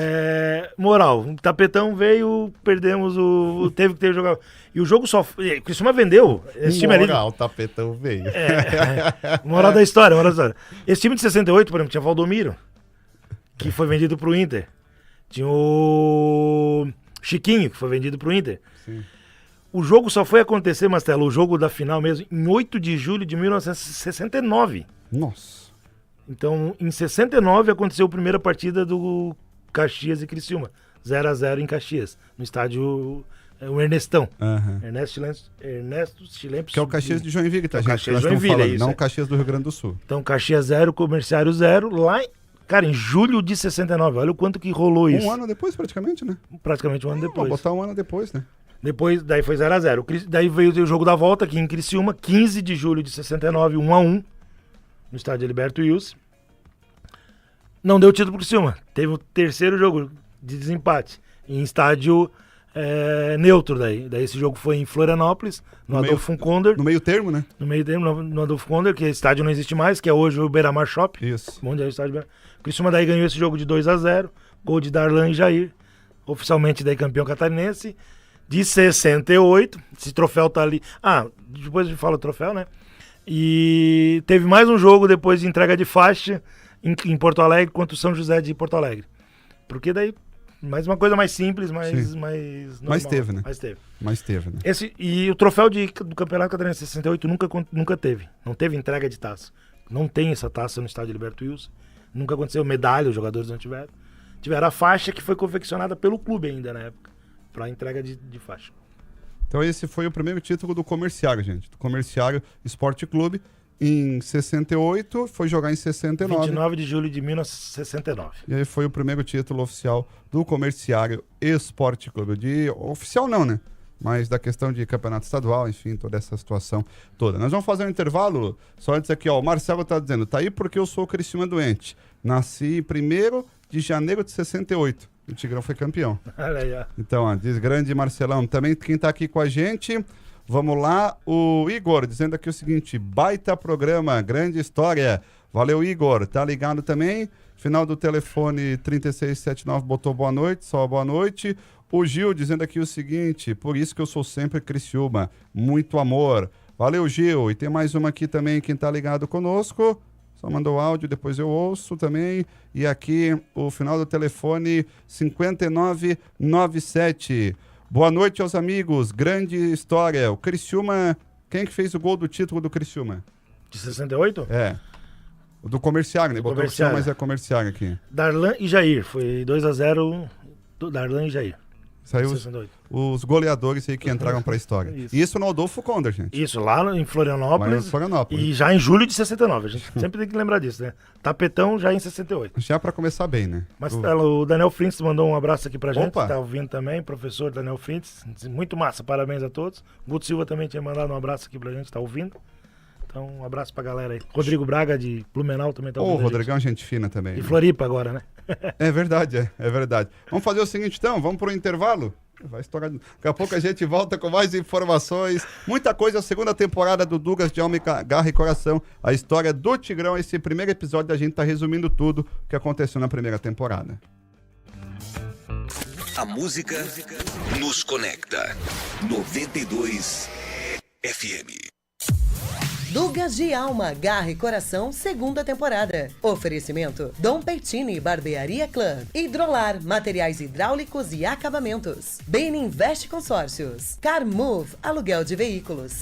Moral, o tapetão veio, perdemos teve que ter jogar. E o jogo só... O Criciúma vendeu. Esse time ali... Moral, o tapetão veio. Moral da história. Esse time de 68, por exemplo, tinha Valdomiro, que foi vendido pro Inter. Tinha o Chiquinho, que foi vendido pro Inter. Sim. O jogo só foi acontecer, Marcelo, o jogo da final mesmo, em 8 de julho de 1969. Nossa. Então, em 69 aconteceu a primeira partida do Caxias e Criciúma. 0-0 em Caxias, no estádio o Ernestão. Uhum. Ernesto Chilempes. Que é o Caxias de Joinville, tá, gente? Caxias de Joinville, não o Caxias do Rio Grande do Sul. Então, Caxias 0, Comerciário 0, lá em julho de 69. Olha o quanto que rolou isso. Um ano depois, praticamente, né? Praticamente um ano depois. Vou botar um ano depois, né? Daí foi 0-0. Daí veio o jogo da volta aqui em Criciúma, 15 de julho de 69, 1-1, no estádio Heriberto Wilson. Não deu título pro Criciúma. Teve o terceiro jogo de desempate, em estádio neutro daí. Daí esse jogo foi em Florianópolis, no Adolfo Konder. No meio termo, né? No meio termo, no Adolfo Konder, que estádio não existe mais, que é hoje o Beira-Mar Shop. Isso. Onde é o estádio Beira-Mar. O Criciúma daí ganhou esse jogo de 2-0, gol de Darlan e Jair. Oficialmente daí campeão catarinense. De 68, esse troféu tá ali. Depois a gente fala do troféu, né? E teve mais um jogo depois de entrega de faixa em Porto Alegre contra o São José de Porto Alegre. Porque daí, mais uma coisa mais simples, mais normal. Mas teve, né? Mas teve, né? E o troféu do Campeonato Catarinense 68 nunca teve. Não teve entrega de taça. Não tem essa taça no estádio Heriberto Wilson. Nunca aconteceu medalha, os jogadores não tiveram. Tiveram a faixa que foi confeccionada pelo clube ainda na época, para entrega de faixa. Então esse foi o primeiro título do Comerciário, gente. Do Comerciário Esporte Clube. Em 68, foi jogar em 69. 29 de julho de 1969. E aí foi o primeiro título oficial do Comerciário Esporte Clube. Oficial não, né? Mas da questão de campeonato estadual, enfim, toda essa situação toda. Nós vamos fazer um intervalo, só antes aqui, ó, o Marcelo tá dizendo, tá aí porque eu sou o Criciúma doente. Nasci 1º de janeiro de 68. O Tigrão foi campeão. Olha aí, ó. Então, ó, diz grande Marcelão. Também quem tá aqui com a gente, vamos lá, o Igor, dizendo aqui o seguinte, baita programa, grande história. Valeu, Igor. Tá ligado também? Final do telefone 3679 botou boa noite, só boa noite. O Gil dizendo aqui o seguinte, por isso que eu sou sempre Criciúma, muito amor. Valeu, Gil. E tem mais uma aqui também, quem tá ligado conosco. Só mandou o áudio, depois eu ouço também. E aqui o final do telefone 5997. Boa noite aos amigos, grande história. O Criciúma, quem que fez o gol do título do Criciúma? De 68? É. O do Comerciário, né? Botou oficial, mas é Comerciário aqui. Darlan e Jair, foi 2-0 do Darlan e Jair. Saiu 68. os goleadores aí que entraram pra história. Isso no Adolfo Conde, gente. Isso, lá em Florianópolis. E já em julho de 69. A gente sempre tem que lembrar disso, né? Tapetão já em 68. Já pra começar bem, né? Mas o Daniel Frintz mandou um abraço aqui pra gente, Opa. que tá ouvindo também, professor Daniel Frintz. Muito massa, parabéns a todos. Guto Silva também tinha mandado um abraço aqui pra gente, tá ouvindo. Então, um abraço pra galera aí. Rodrigo Braga de Blumenau também tá ouvindo. O Rodrigão é gente fina também. E Floripa agora, né? É verdade, é verdade. Vamos fazer o seguinte então, vamos pro intervalo? Vai estourar. Daqui a pouco a gente volta com mais informações. Muita coisa, a segunda temporada do Dugas de Alma, Garra e Coração. A história do Tigrão. Esse primeiro episódio a gente tá resumindo tudo o que aconteceu na primeira temporada. A música nos conecta. 92 FM. Dugas de Alma, Garra e Coração, segunda temporada. Oferecimento: Dom Pertini Barbearia Club, Hidrolar, materiais hidráulicos e acabamentos. Bem Invest Consórcios, Carmove, aluguel de veículos.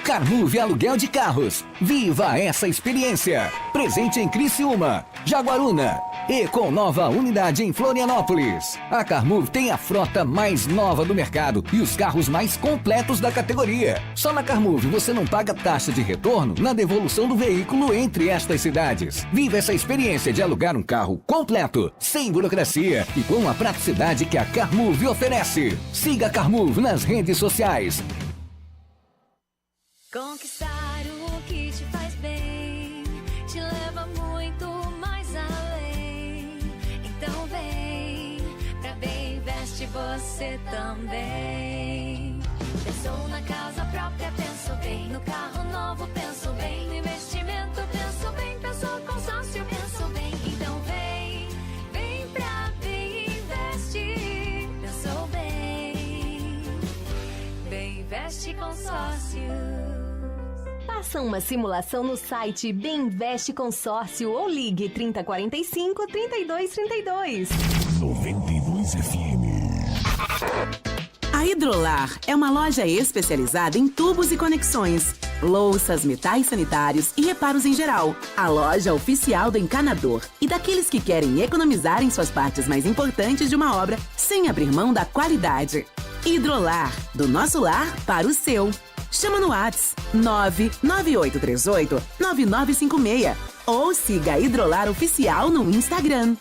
Carmove Aluguel de Carros. Viva essa experiência. Presente em Criciúma, Jaguaruna e com nova unidade em Florianópolis. A Carmove tem a frota mais nova do mercado e os carros mais completos da categoria. Só na Carmove você não paga taxa de retorno na devolução do veículo entre estas cidades. Viva essa experiência de alugar um carro completo, sem burocracia e com a praticidade que a Carmove oferece. Siga a Carmove nas redes sociais. Conquistar o que te faz bem te leva muito mais além. Então vem pra Bem Invest você também. Pensou na casa própria, pensou bem. No carro novo, pensou bem. No investimento, pensou bem. Pensou consórcio, pensou bem. Então vem pra Bem Invest. Pensou bem. Bem Invest Consórcio. Faça uma simulação no site Bem Invest Consórcio ou ligue 3045 3232. 92 FM. A Hidrolar é uma loja especializada em tubos e conexões, louças, metais sanitários e reparos em geral. A loja oficial do encanador e daqueles que querem economizar em suas partes mais importantes de uma obra sem abrir mão da qualidade. Hidrolar, do nosso lar para o seu. Chama no WhatsApp 99838-9956 ou siga a Hidrolar Oficial no Instagram.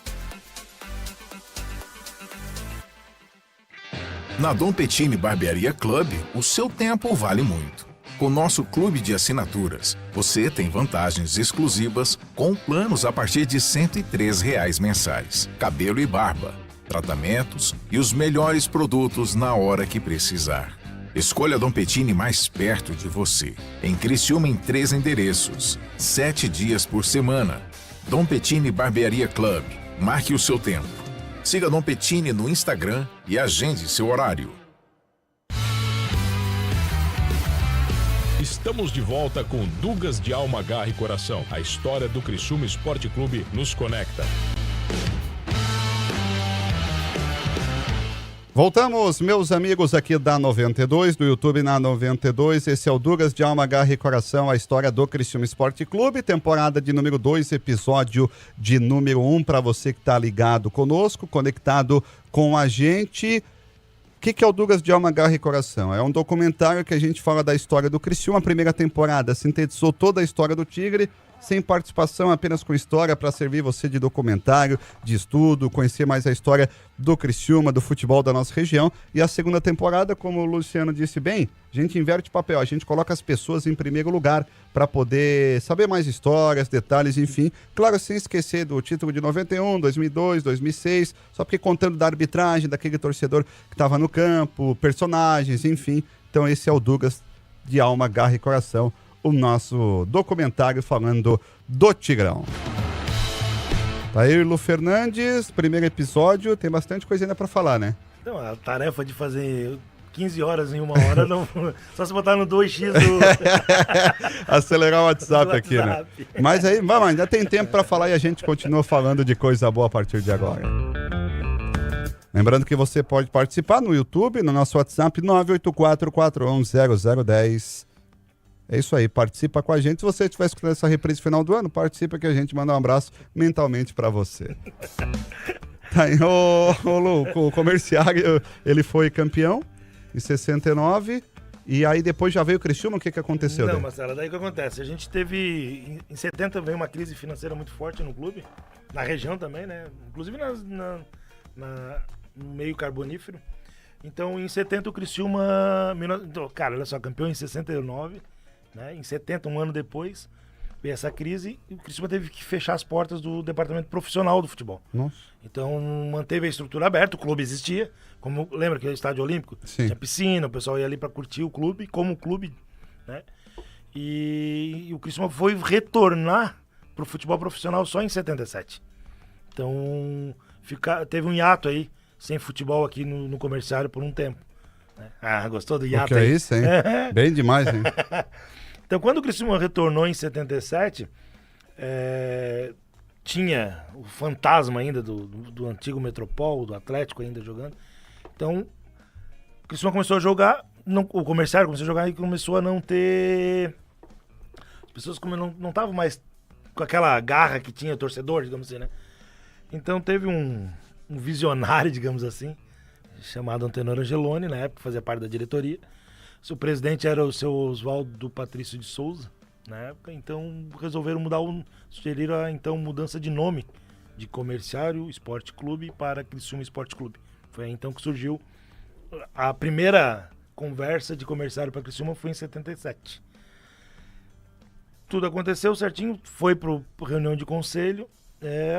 Na Dom Pertini Barbearia Club, o seu tempo vale muito. Com nosso clube de assinaturas, você tem vantagens exclusivas com planos a partir de R$ 103 mensais. Cabelo e barba, tratamentos e os melhores produtos na hora que precisar. Escolha Dom Pertini mais perto de você. Em Criciúma em 3 endereços, 7 dias por semana. Dom Pertini Barbearia Club. Marque o seu tempo. Siga Dom Pertini no Instagram e agende seu horário. Estamos de volta com Dugas de Alma, Garra e Coração. A história do Criciúma Esporte Clube nos conecta. Voltamos, meus amigos aqui da 92, do YouTube na 92. Esse é o Dugas de Alma, Garra e Coração, a história do Criciúma Esporte Clube, temporada de número 2, episódio de número 1, para você que está ligado conosco, conectado com a gente. O que é o Dugas de Alma, Garra e Coração? É um documentário que a gente fala da história do Criciúma. A primeira temporada sintetizou toda a história do Tigre, sem participação, apenas com história, para servir você de documentário, de estudo, conhecer mais a história do Criciúma, do futebol da nossa região. E a segunda temporada, como o Luciano disse bem, a gente inverte o papel, a gente coloca as pessoas em primeiro lugar para poder saber mais histórias, detalhes, enfim. Claro, sem esquecer do título de 91, 2002, 2006, só porque contando da arbitragem, daquele torcedor que estava no campo, personagens, enfim. Então esse é o Dugas de Alma, Garra e Coração, o nosso documentário falando do Tigrão. Tá aí, Lu Fernandes, primeiro episódio, tem bastante coisa ainda pra falar, né? Então, a tarefa de fazer 15 horas em 1 hora, não, só se botar no 2x do... Acelerar o WhatsApp aqui, né? Mas aí, vamos, ainda tem tempo pra falar e a gente continua falando de coisa boa a partir de agora. Lembrando que você pode participar no YouTube, no nosso WhatsApp 984-411-0010. É isso aí, participa com a gente. Se você estiver escutando essa reprise final do ano, participa que a gente manda um abraço mentalmente pra você. Tá aí, ô Lu, o Comerciário, ele foi campeão em 69, e aí depois já veio o Criciúma, o que aconteceu? Não, daí? Marcelo, daí o que acontece? A gente teve, em 70 veio uma crise financeira muito forte no clube, na região também, né? Inclusive no meio carbonífero. Então, em 70 o Criciúma, cara, olha só, campeão em 69, né? Em 70, um ano depois, veio essa crise e o Criciúma teve que fechar as portas do departamento profissional do futebol. Nossa. Então, manteve a estrutura aberta, o clube existia, como lembra que é o estádio olímpico? Sim. Tinha piscina, o pessoal ia ali para curtir o clube, como clube, né? E o Criciúma foi retornar pro futebol profissional só em 77. Então, teve um hiato aí, sem futebol aqui no Comerciário por um tempo. Né? Ah, gostou do hiato? O que é isso, hein? Bem demais, hein? Então, quando o Criciúma retornou em 77, tinha o fantasma ainda do antigo Metropol, do Atlético ainda jogando. Então, o Criciúma começou a jogar, o Comerciário começou a jogar e começou a não ter... As pessoas não estavam mais com aquela garra que tinha o torcedor, digamos assim, né? Então, teve um visionário, digamos assim, chamado Antenor Angeloni, na época fazia parte da diretoria. O presidente era o seu Oswaldo Patrício de Souza, na época, então resolveram sugeriram a então mudança de nome de Comerciário Esporte Clube para Criciúma Esporte Clube. Foi aí então que surgiu a primeira conversa de Comerciário para Criciúma, foi em 77. Tudo aconteceu certinho, foi para reunião de conselho,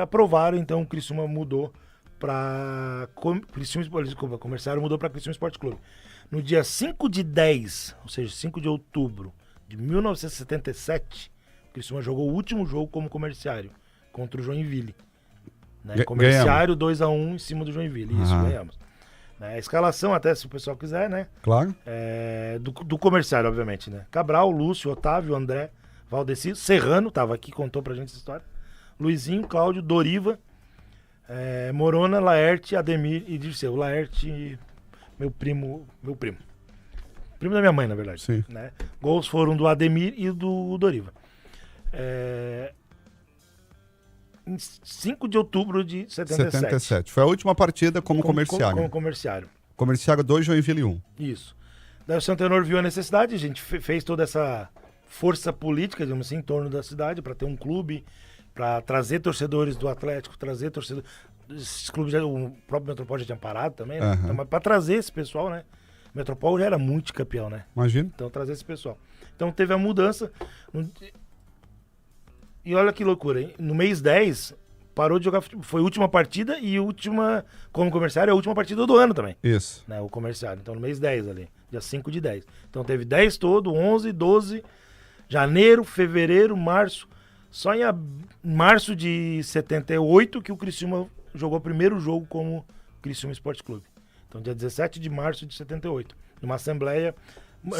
aprovaram, então o Criciúma mudou para Comerciário mudou para Criciúma Esporte Clube. No dia 5 de 10, ou seja, 5 de outubro de 1977, o Criciúma jogou o último jogo como Comerciário, contra o Joinville. Né? Comerciário 2-1 em cima do Joinville. Isso, ganhamos. A escalação, até se o pessoal quiser, né? Claro. Do Comerciário, obviamente, né? Cabral, Lúcio, Otávio, André, Valdeci, Serrano, tava aqui, contou pra gente essa história. Luizinho, Cláudio, Doriva, Morona, Laerte, Ademir e Dirceu. Laerte, meu primo. Primo da minha mãe, na verdade. Sim. Né? Gols foram do Ademir e do Doriva. Em 5 de outubro de 77. Foi a última partida como Comerciário. Como Comerciário. Comerciário 2, Joinville 1. Isso. Daí o Santenor viu a necessidade, a gente fez toda essa força política, digamos assim, em torno da cidade, para ter um clube, para trazer torcedores do Atlético, trazer torcedores... Esses clubes, o próprio Metropol já tinha parado também, né? Então, mas para trazer esse pessoal, né? O Metropol já era multicampeão, né? Imagina. Então, trazer esse pessoal. Então, teve a mudança. E olha que loucura, hein? No mês 10, parou de jogar futebol. Foi a última partida e como Comerciário, a última partida do ano também. Isso. Né? O Comerciário. Então, no mês 10 ali, dia 5 de 10. Então, teve 10 todo, 11, 12, janeiro, fevereiro, março. Só em março de 78 que o Criciúma jogou o primeiro jogo como Criciúma Esporte Clube. Então, dia 17 de março de 78. Numa assembleia...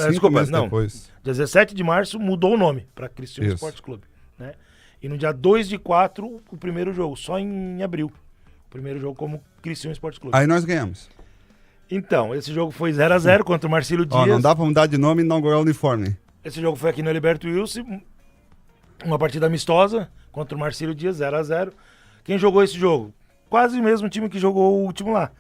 Desculpa, não. Depois. Dia 17 de março mudou o nome para Criciúma Esporte Clube. Né? E no dia 2 de 4, o primeiro jogo. Só em abril. O primeiro jogo como Criciúma Esporte Clube. Aí nós ganhamos. Então, esse jogo foi 0-0 contra o Marcílio Dias. Não dá pra mudar de nome e inaugurar o uniforme. Esse jogo foi aqui no Heriberto Wilson. Uma partida amistosa contra o Marcílio Dias, 0-0. Quem jogou esse jogo? Quase o mesmo time que jogou o último lá.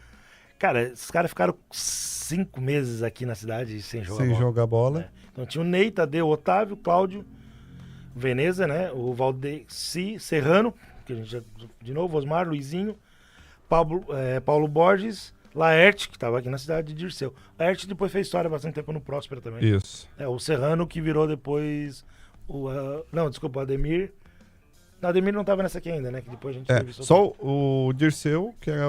Cara, esses caras ficaram 5 meses aqui na cidade sem jogar bola. Então tinha o Ney, Tadeu, Otávio, Cláudio, Veneza, né? O Valdeci, Serrano, que a gente já, de novo, Osmar, Luizinho, Paulo Borges, Laerte, que estava aqui na cidade, de Dirceu. Laerte depois fez história há bastante tempo no Próspera também. Isso. O Serrano que virou depois o Ademir. O Ademir não estava nessa aqui ainda, né? Que depois a gente teve só o Dirceu, que era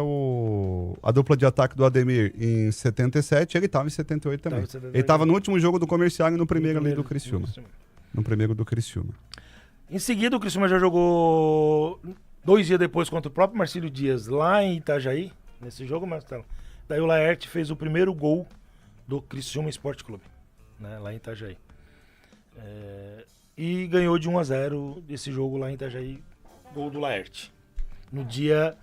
a dupla de ataque do Ademir em 77, ele estava em 78 também. Ele estava no último jogo do Comerciário e no primeiro ali do Criciúma. No primeiro do Criciúma. Em seguida, o Criciúma já jogou 2 dias depois contra o próprio Marcílio Dias, lá em Itajaí, nesse jogo, Marcelo. Daí o Laerte fez o primeiro gol do Criciúma Esporte Clube, né? Lá em Itajaí. E ganhou de 1-0 esse jogo lá em Itajaí, gol do Laerte. No dia...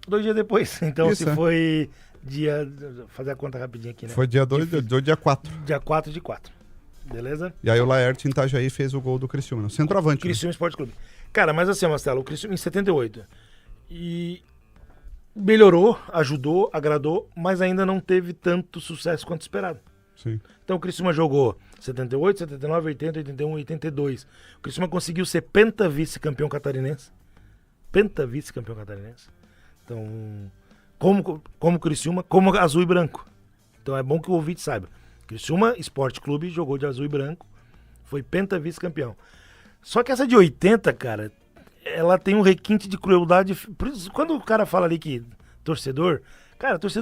2 dias depois. Então, foi dia... Fazer a conta rapidinho aqui, né? Foi dia 2, dia 4. Dia 4 de 4. Beleza? E aí o Laerte em Itajaí fez o gol do Criciúma, no centroavante. Criciúma Esporte Clube. Cara, mas assim, Marcelo, o Criciúma em 78. E melhorou, ajudou, agradou, mas ainda não teve tanto sucesso quanto esperado. Sim. Então o Criciúma jogou 78, 79, 80, 81, 82. O Criciúma conseguiu ser penta-vice-campeão catarinense. Penta-vice-campeão catarinense. Então, como Criciúma, como azul e branco. Então é bom que o ouvinte saiba. Criciúma Esporte Clube jogou de azul e branco, foi penta-vice-campeão. Só que essa de 80, cara, ela tem um requinte de crueldade. Quando o cara fala ali que torcedor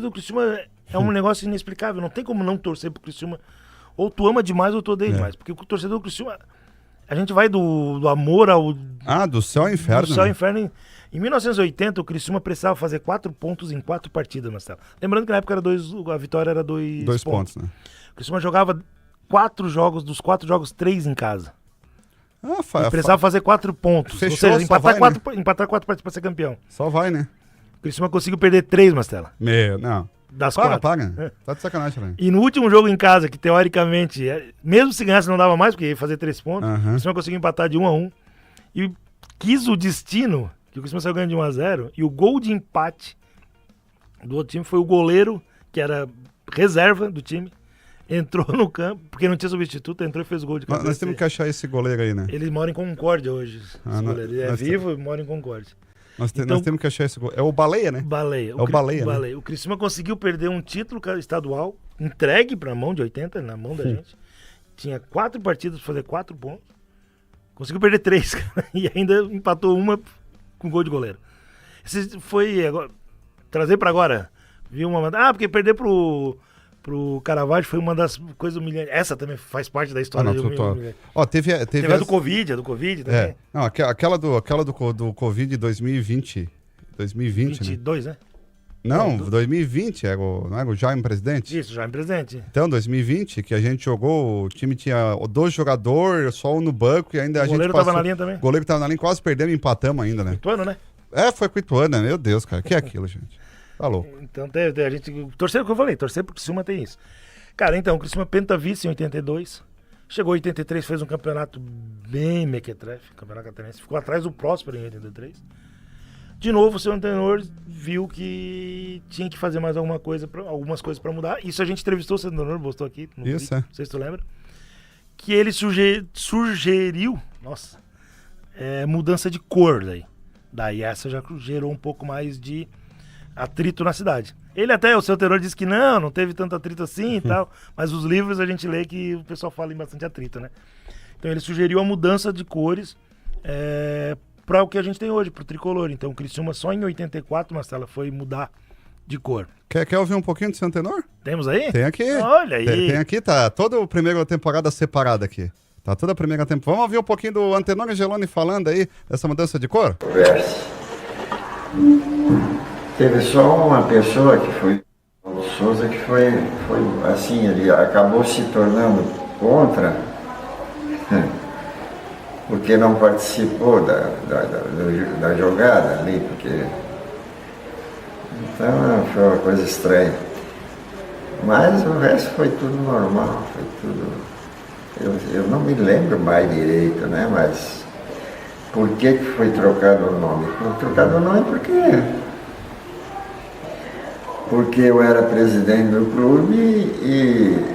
do Criciúma é um negócio inexplicável. Não tem como não torcer pro Criciúma. Ou tu ama demais ou tu odeia demais. Porque o torcedor do Criciúma, a gente vai do amor ao... do céu ao inferno. Do céu ao inferno. Em 1980, o Criciúma precisava fazer 4 pontos em 4 partidas, Marcelo. Lembrando que na época a vitória era 2 pontos, né? O Criciúma jogava 4 jogos, dos 4 jogos, 3 em casa. Precisava fazer 4 pontos. Fechou, ou seja, empatar 4 né? partidas pra ser campeão. Só vai, né? O Criciúma conseguiu perder 3, Marcelo. Não. Das 4. Para. Tá de sacanagem, né? E no último jogo em casa, que teoricamente, mesmo se ganhasse não dava mais, porque ia fazer 3 pontos, o Criciúma conseguiu empatar de 1-1. E quis o destino, que o Criciúma saiu ganhando de 1-0, e o gol de empate do outro time foi o goleiro, que era reserva do time, entrou no campo, porque não tinha substituto, entrou e fez o gol de cabeça. Nós temos que achar esse goleiro aí, né? Ele mora em Concórdia hoje, esse goleiro. Ele é vivo e mora em Concórdia. Nós temos que achar esse goleiro. É o Baleia, né? Baleia. Baleia, né? Baleia. O Criciúma conseguiu perder um título estadual, entregue pra mão de 80, na mão da gente. Tinha 4 partidas pra fazer 4 pontos. Conseguiu perder 3, cara, e ainda empatou uma com gol de goleiro. Esse foi... Agora, trazer pra agora. Viu uma... porque perder pro Caravaggio foi uma das coisas humilhantes. Essa também faz parte da história. Teve a do Covid, também. Não, aquela do Covid 2020. 22, né? Não, 2020, não era o Jaime presidente? Isso, Jaime presidente. Então, 2020, que a gente jogou, o time tinha 2 jogadores, só um no banco e ainda a gente passou. O goleiro tava na linha também. O goleiro tava na linha, quase perdemos e empatamos ainda, né? Ituano, né? Foi com o Ituano, meu Deus, cara. Que é aquilo, gente? Tá louco. Então, a gente... Torcer o que eu falei, torcer pro Criciúma tem isso. Cara, então, o Criciúma penta-vice em 82. Chegou em 83, fez um campeonato bem mequetrefe, campeonato catarinense. Ficou atrás do Próspero em 83. De novo, o seu Antenor viu que tinha que fazer mais algumas coisas para mudar. Isso a gente entrevistou o seu Antenor, postou aqui. Isso, não sei se tu lembra. Que ele sugeriu, mudança de cor daí. Daí essa já gerou um pouco mais de atrito na cidade. O seu Antenor disse que não teve tanto atrito assim e tal. Mas os livros a gente lê que o pessoal fala em bastante atrito, né? Então ele sugeriu a mudança de cores para o que a gente tem hoje, pro tricolor. Então o Criciúma só em 84, Marcela, foi mudar de cor. Quer ouvir um pouquinho do seu Antenor? Temos aí? Tem aqui. Olha aí. Tem aqui, tá toda a primeira temporada separada aqui. Tá toda a primeira temporada. Vamos ouvir um pouquinho do Antenor Angeloni falando aí dessa mudança de cor? Teve só uma pessoa que foi o Souza, que foi assim, ele acabou se tornando contra, porque não participou da jogada ali, porque... Então foi uma coisa estranha. Mas o resto foi tudo normal, foi tudo... Eu não me lembro mais direito, né? Mas por que foi trocado o nome? Foi trocado o nome porque eu era presidente do clube e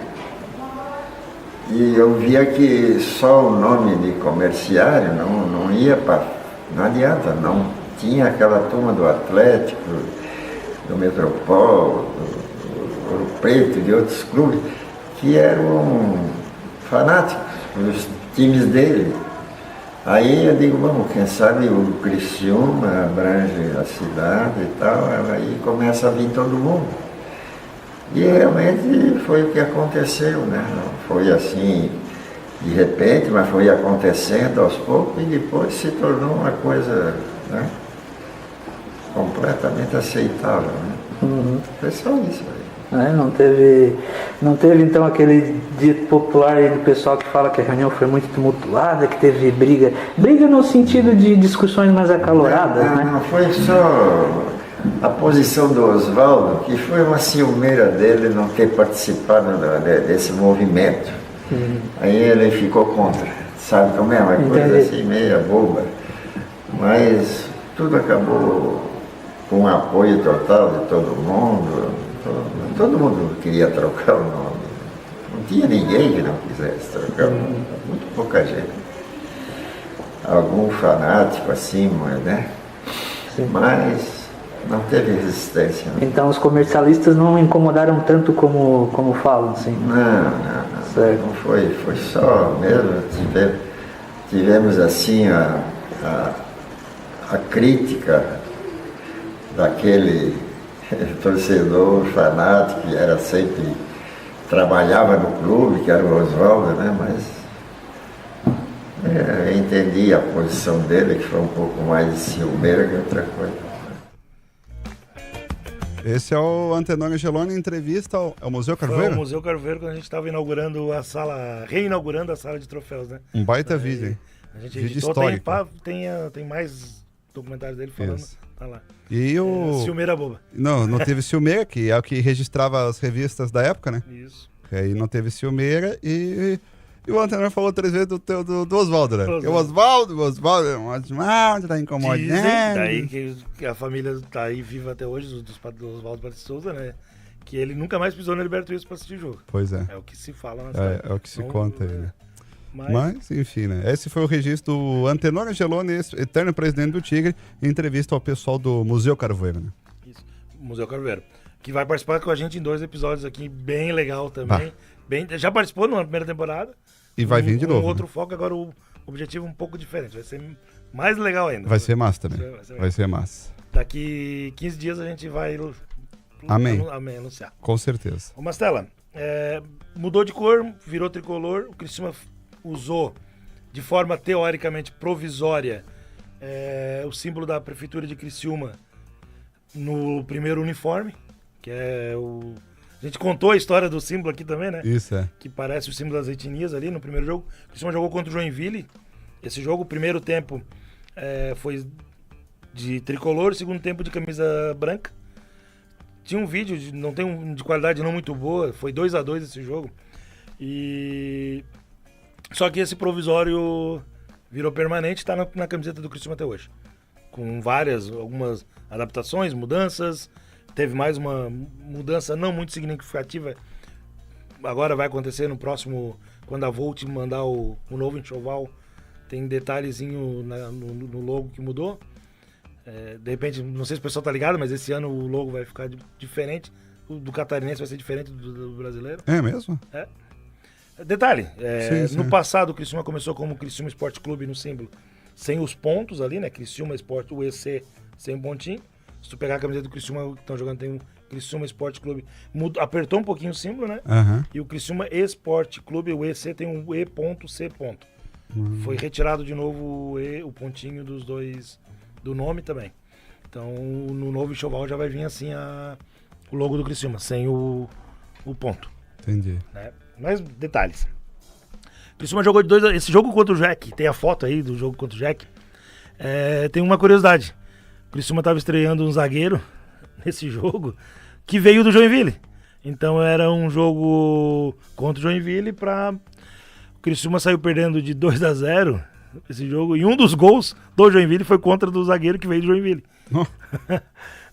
eu via que só o nome de comerciário não ia para... Não adianta, não. Tinha aquela turma do Atlético, do Metropol, do Ouro Preto, de outros clubes, que eram fanáticos dos times dele. Aí eu digo, vamos, quem sabe o Criciúma abrange a cidade e tal, aí começa a vir todo mundo. E realmente foi o que aconteceu, né? Não foi assim de repente, mas foi acontecendo aos poucos e depois se tornou uma coisa, né, completamente aceitável, né? Foi só isso aí. Não teve então aquele dito popular aí do pessoal que fala que a reunião foi muito tumultuada, que teve briga no sentido de discussões mais acaloradas, né? Não, foi só a posição do Oswaldo, que foi uma ciumeira dele não ter participado desse movimento. Aí ele ficou contra, sabe como é? Uma coisa assim meia boba, mas tudo acabou com o apoio total de todo mundo. Todo mundo queria trocar o nome. Não tinha ninguém que não quisesse trocar o nome. Muito pouca gente. Algum fanático assim, né? Sim. Mas não teve resistência. Né? Então os comercialistas não incomodaram tanto como falam, assim? Não. Não foi só mesmo. Tivemos assim a crítica daquele torcedor fanático que era sempre trabalhava no clube, que era o Oswaldo, né? Mas eu entendi a posição dele, que foi um pouco mais ciumeira que outra coisa. Esse é o Antenor Angeloni em entrevista ao Museu Carvoeiro? Foi ao Museu Carvoeiro quando a gente estava reinaugurando a sala de troféus, né? Um baita vídeo, hein? A gente vídeo editou, histórico. Tem mais documentários dele falando. Tá lá. E o... Ciumeira boba. Não teve ciumeira, que é o que registrava as revistas da época, né? Isso. E aí não teve ciumeira e o Antenor falou 3 vezes do Oswaldo, né? O Oswaldo tá incomodando. Dizem, daí que a família tá aí viva até hoje, do Oswaldo Batista Souza, né? Que ele nunca mais pisou no Alberto Wilson pra assistir o jogo. Pois é. É o que se fala na cidade. É o que se conta aí, né? Mas, enfim, né? Esse foi o registro do Antenor Angeloni, eterno presidente do Tigre, em entrevista ao pessoal do Museu Carvoeiro, né? Isso, Museu Carvoeiro. Que vai participar com a gente em 2 episódios aqui, bem legal também. Já participou na primeira temporada. E vai vir de novo. Outro foco, agora o objetivo um pouco diferente. Vai ser mais legal ainda. Vai ser massa também. Vai ser massa. Daqui 15 dias a gente vai anunciar. Com certeza. Ô Mastella, mudou de cor, virou tricolor. O Criciúma usou de forma teoricamente provisória o símbolo da Prefeitura de Criciúma no primeiro uniforme, que é o... A gente contou a história do símbolo aqui também, né? Isso, que parece o símbolo das etnias ali no primeiro jogo. O Criciúma jogou contra o Joinville. Esse jogo, o primeiro tempo foi de tricolor, segundo tempo de camisa branca. Tinha um vídeo, de qualidade não muito boa, foi 2-2 esse jogo. Só que esse provisório virou permanente e está na camiseta do Criciúma até hoje. Com algumas adaptações, mudanças. Teve mais uma mudança não muito significativa. Agora vai acontecer no próximo, quando a Volt mandar o novo enxoval. Tem detalhezinho no logo que mudou. De repente, não sei se o pessoal tá ligado, mas esse ano o logo vai ficar diferente. O do catarinense vai ser diferente do brasileiro. É mesmo? Detalhe, sim. No passado o Criciúma começou como Criciúma Esporte Clube no símbolo, sem os pontos ali, né? Criciúma Esporte, o EC sem um pontinho. Se tu pegar a camiseta do Criciúma que estão jogando, tem um Criciúma Esporte Clube. Apertou um pouquinho o símbolo, né? Uhum. E o Criciúma Esporte Clube, o EC, tem um E.C. Foi retirado de novo o pontinho dos dois, do nome também. Então, no novo enxoval já vai vir assim o logo do Criciúma, sem o ponto. Entendi. Né? Mas detalhes. O Criciúma jogou de 2. Esse jogo contra o Jack, tem a foto aí do jogo contra o Jack. Tem uma curiosidade. O Criciúma estava estreando um zagueiro nesse jogo que veio do Joinville. Então era um jogo contra o Joinville para... O Criciúma saiu perdendo de 2-0 esse jogo. E um dos gols do Joinville foi contra do zagueiro que veio do Joinville.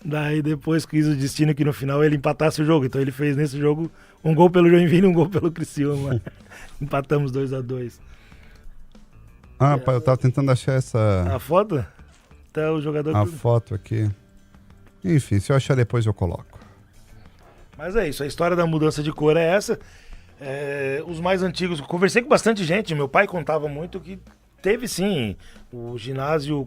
Daí depois quis o destino que no final ele empatasse o jogo. Então ele fez nesse jogo um gol pelo Joinville e um gol pelo Criciúma. Empatamos 2-2. Eu tava tentando achar a foto? Até o jogador... A foto aqui. Enfim, se eu achar depois eu coloco. Mas é isso, a história da mudança de cor é essa. Os mais antigos, conversei com bastante gente, meu pai contava muito que teve sim, o ginásio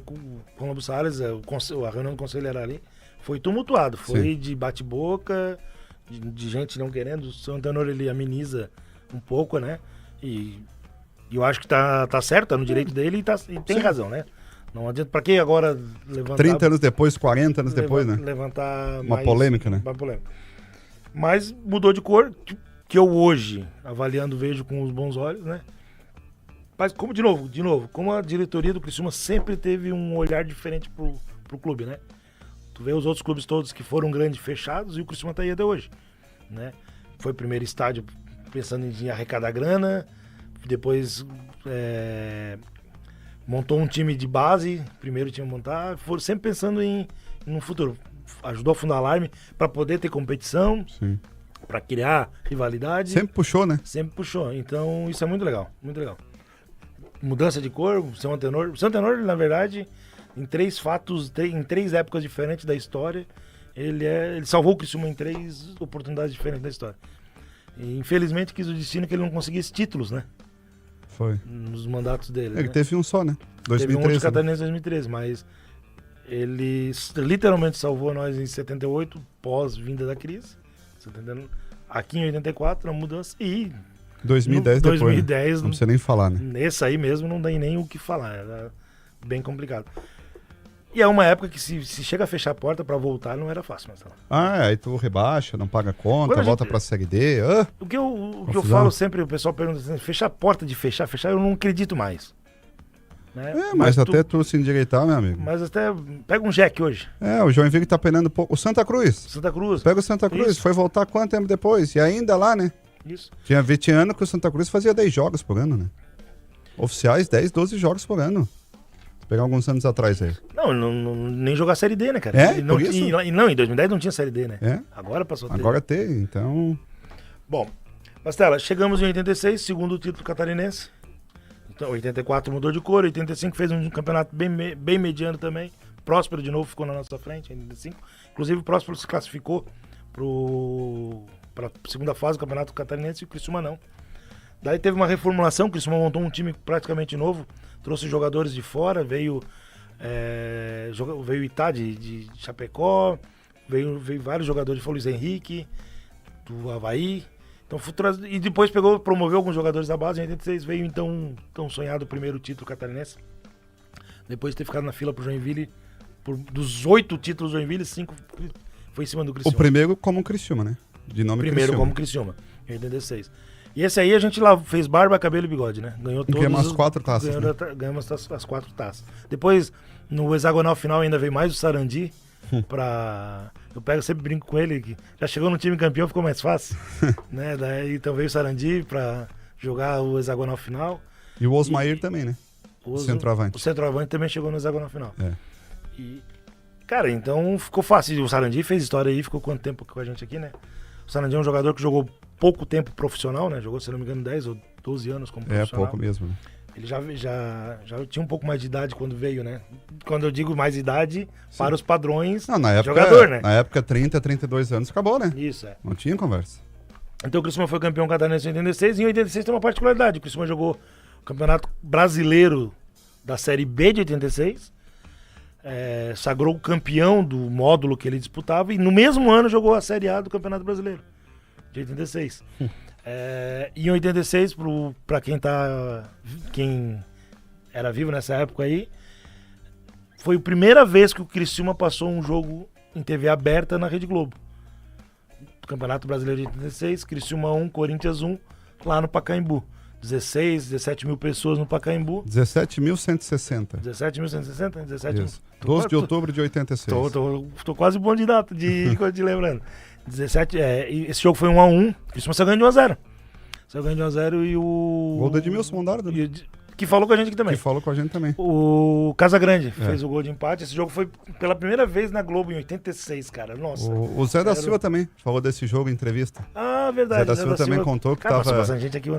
Colombo Salles, a reunião do conselho era ali, foi tumultuado, foi sim. De bate-boca, de gente não querendo, o seu Antenor ele ameniza um pouco, né? E eu acho que tá certo, tá no direito dele e tem razão, né? Não adianta, pra que agora levantar... 30 anos depois, 40 anos depois, né? Levantar uma polêmica, né? Uma polêmica. Mas mudou de cor, que eu hoje, avaliando, vejo com os bons olhos, né? Mas como, de novo, como a diretoria do Criciúma sempre teve um olhar diferente pro clube, né? Tu vê os outros clubes todos que foram grandes fechados e o Criciúma tá aí até hoje, né? Foi o primeiro estádio pensando em arrecadar grana, depois... montou um time de base, primeiro time a montar, foram sempre pensando no futuro. ajudou a fundar a Alarme para poder ter competição, para criar rivalidade. Sempre puxou, né? Sempre puxou. Então, isso é muito legal, muito legal. Mudança de cor, o São Antenor. O São Antenor, na verdade, em 3 fatos, em 3 épocas diferentes da história, ele salvou o Criciúma em 3 oportunidades diferentes da história. E, infelizmente, quis o destino que ele não conseguisse títulos, né? Foi. Nos mandatos dele. Ele teve um só, né? 2013. Teve um de Catarinense em 2013, mas ele literalmente salvou nós em 78, pós-vinda da crise. Aqui em 84, na mudança. E 2010 depois, 2010, né? Não precisa nem falar, né? Nesse aí mesmo não tem nem o que falar. Era bem complicado. E é uma época que se chega a fechar a porta pra voltar, não era fácil. Mas aí tu rebaixa, não paga conta, volta pra Série D. O que eu falo sempre, o pessoal pergunta assim, fechar a porta de fechar, eu não acredito mais. Né? Mas até tu se endireitar, meu amigo. Mas até pega um Jack hoje. O Joinville tá penando pouco. O Santa Cruz. Pega o Santa Cruz. Isso. Foi voltar quanto tempo depois? E ainda lá, né? Isso. Tinha ano que o Santa Cruz fazia 10 jogos por ano, né? Oficiais, 10, 12 jogos por ano. Vou pegar alguns anos atrás aí. Não, nem jogar Série D, né, cara? Em 2010 não tinha Série D, né? Agora passou a ter. Agora tem, então... Bom, Mastella, chegamos em 86, segundo título catarinense. Então, 84 mudou de cor, 85 fez um campeonato bem mediano também. Próspero de novo ficou na nossa frente, 85. Inclusive o Próspero se classificou para a segunda fase do campeonato catarinense e o Criciúma não. Daí teve uma reformulação, o Criciúma montou um time praticamente novo, trouxe jogadores de fora, veio Itá de Chapecó, veio vários jogadores, foi o Luiz Henrique, do Avaí. Então, e depois promoveu alguns jogadores da base. Em 86 veio então tão sonhado o primeiro título catarinense. Depois de ter ficado na fila pro Joinville, dos 8 títulos do Joinville, 5 foi em cima do Criciúma. O primeiro como Criciúma, né? De nome primeiro Criciúma. Como Criciúma, em 86. E esse aí a gente lá fez barba, cabelo e bigode, né? Ganhou todas. Ganhamos as 4 taças. Ganhamos as 4 taças. Depois, no hexagonal final, ainda veio mais o Sarandi. Eu sempre brinco com ele que já chegou no time campeão, ficou mais fácil. Né? Daí, então veio o Sarandi pra jogar o hexagonal final. E o Osmair também, né? O centroavante. O centroavante também chegou no hexagonal final. E, cara, então ficou fácil. O Sarandi fez história aí, ficou quanto tempo com a gente aqui, né? O Sarandi é um jogador que jogou pouco tempo profissional, né? Jogou, se não me engano, 10 ou 12 anos como profissional. Pouco mesmo, né? Ele já tinha um pouco mais de idade quando veio, né? Quando eu digo mais idade, para os padrões de jogador, né? Na época, 30, 32 anos, acabou, né? Isso, Não tinha conversa. Então o Criciúma foi campeão catarinense em 86, e em 86 tem uma particularidade. O Criciúma jogou o Campeonato Brasileiro da Série B de 86, sagrou o campeão do módulo que ele disputava, e no mesmo ano jogou a Série A do Campeonato Brasileiro, de 86. E em 86, pra quem era vivo nessa época aí, foi a primeira vez que o Criciúma passou um jogo em TV aberta na Rede Globo. Campeonato Brasileiro de 86, Criciúma 1, Corinthians 1, lá no Pacaembu. 17 mil pessoas no Pacaembu. 17.160. 17.160? 17 12 de outubro de 86. Tô quase bom de data, de lembrando. 17, esse jogo foi 1-1, o Criciúma só ganhou de 1-0. Só ganhou de 1-0 e o... Gol do Edmilson Mondardo. Que falou com a gente aqui também. O Casagrande fez o gol de empate. Esse jogo foi pela primeira vez na Globo em 86, cara. Nossa. O Zé da Silva também falou desse jogo em entrevista. Ah, verdade. O Zé da Silva também contou que tava... Passou bastante gente aqui.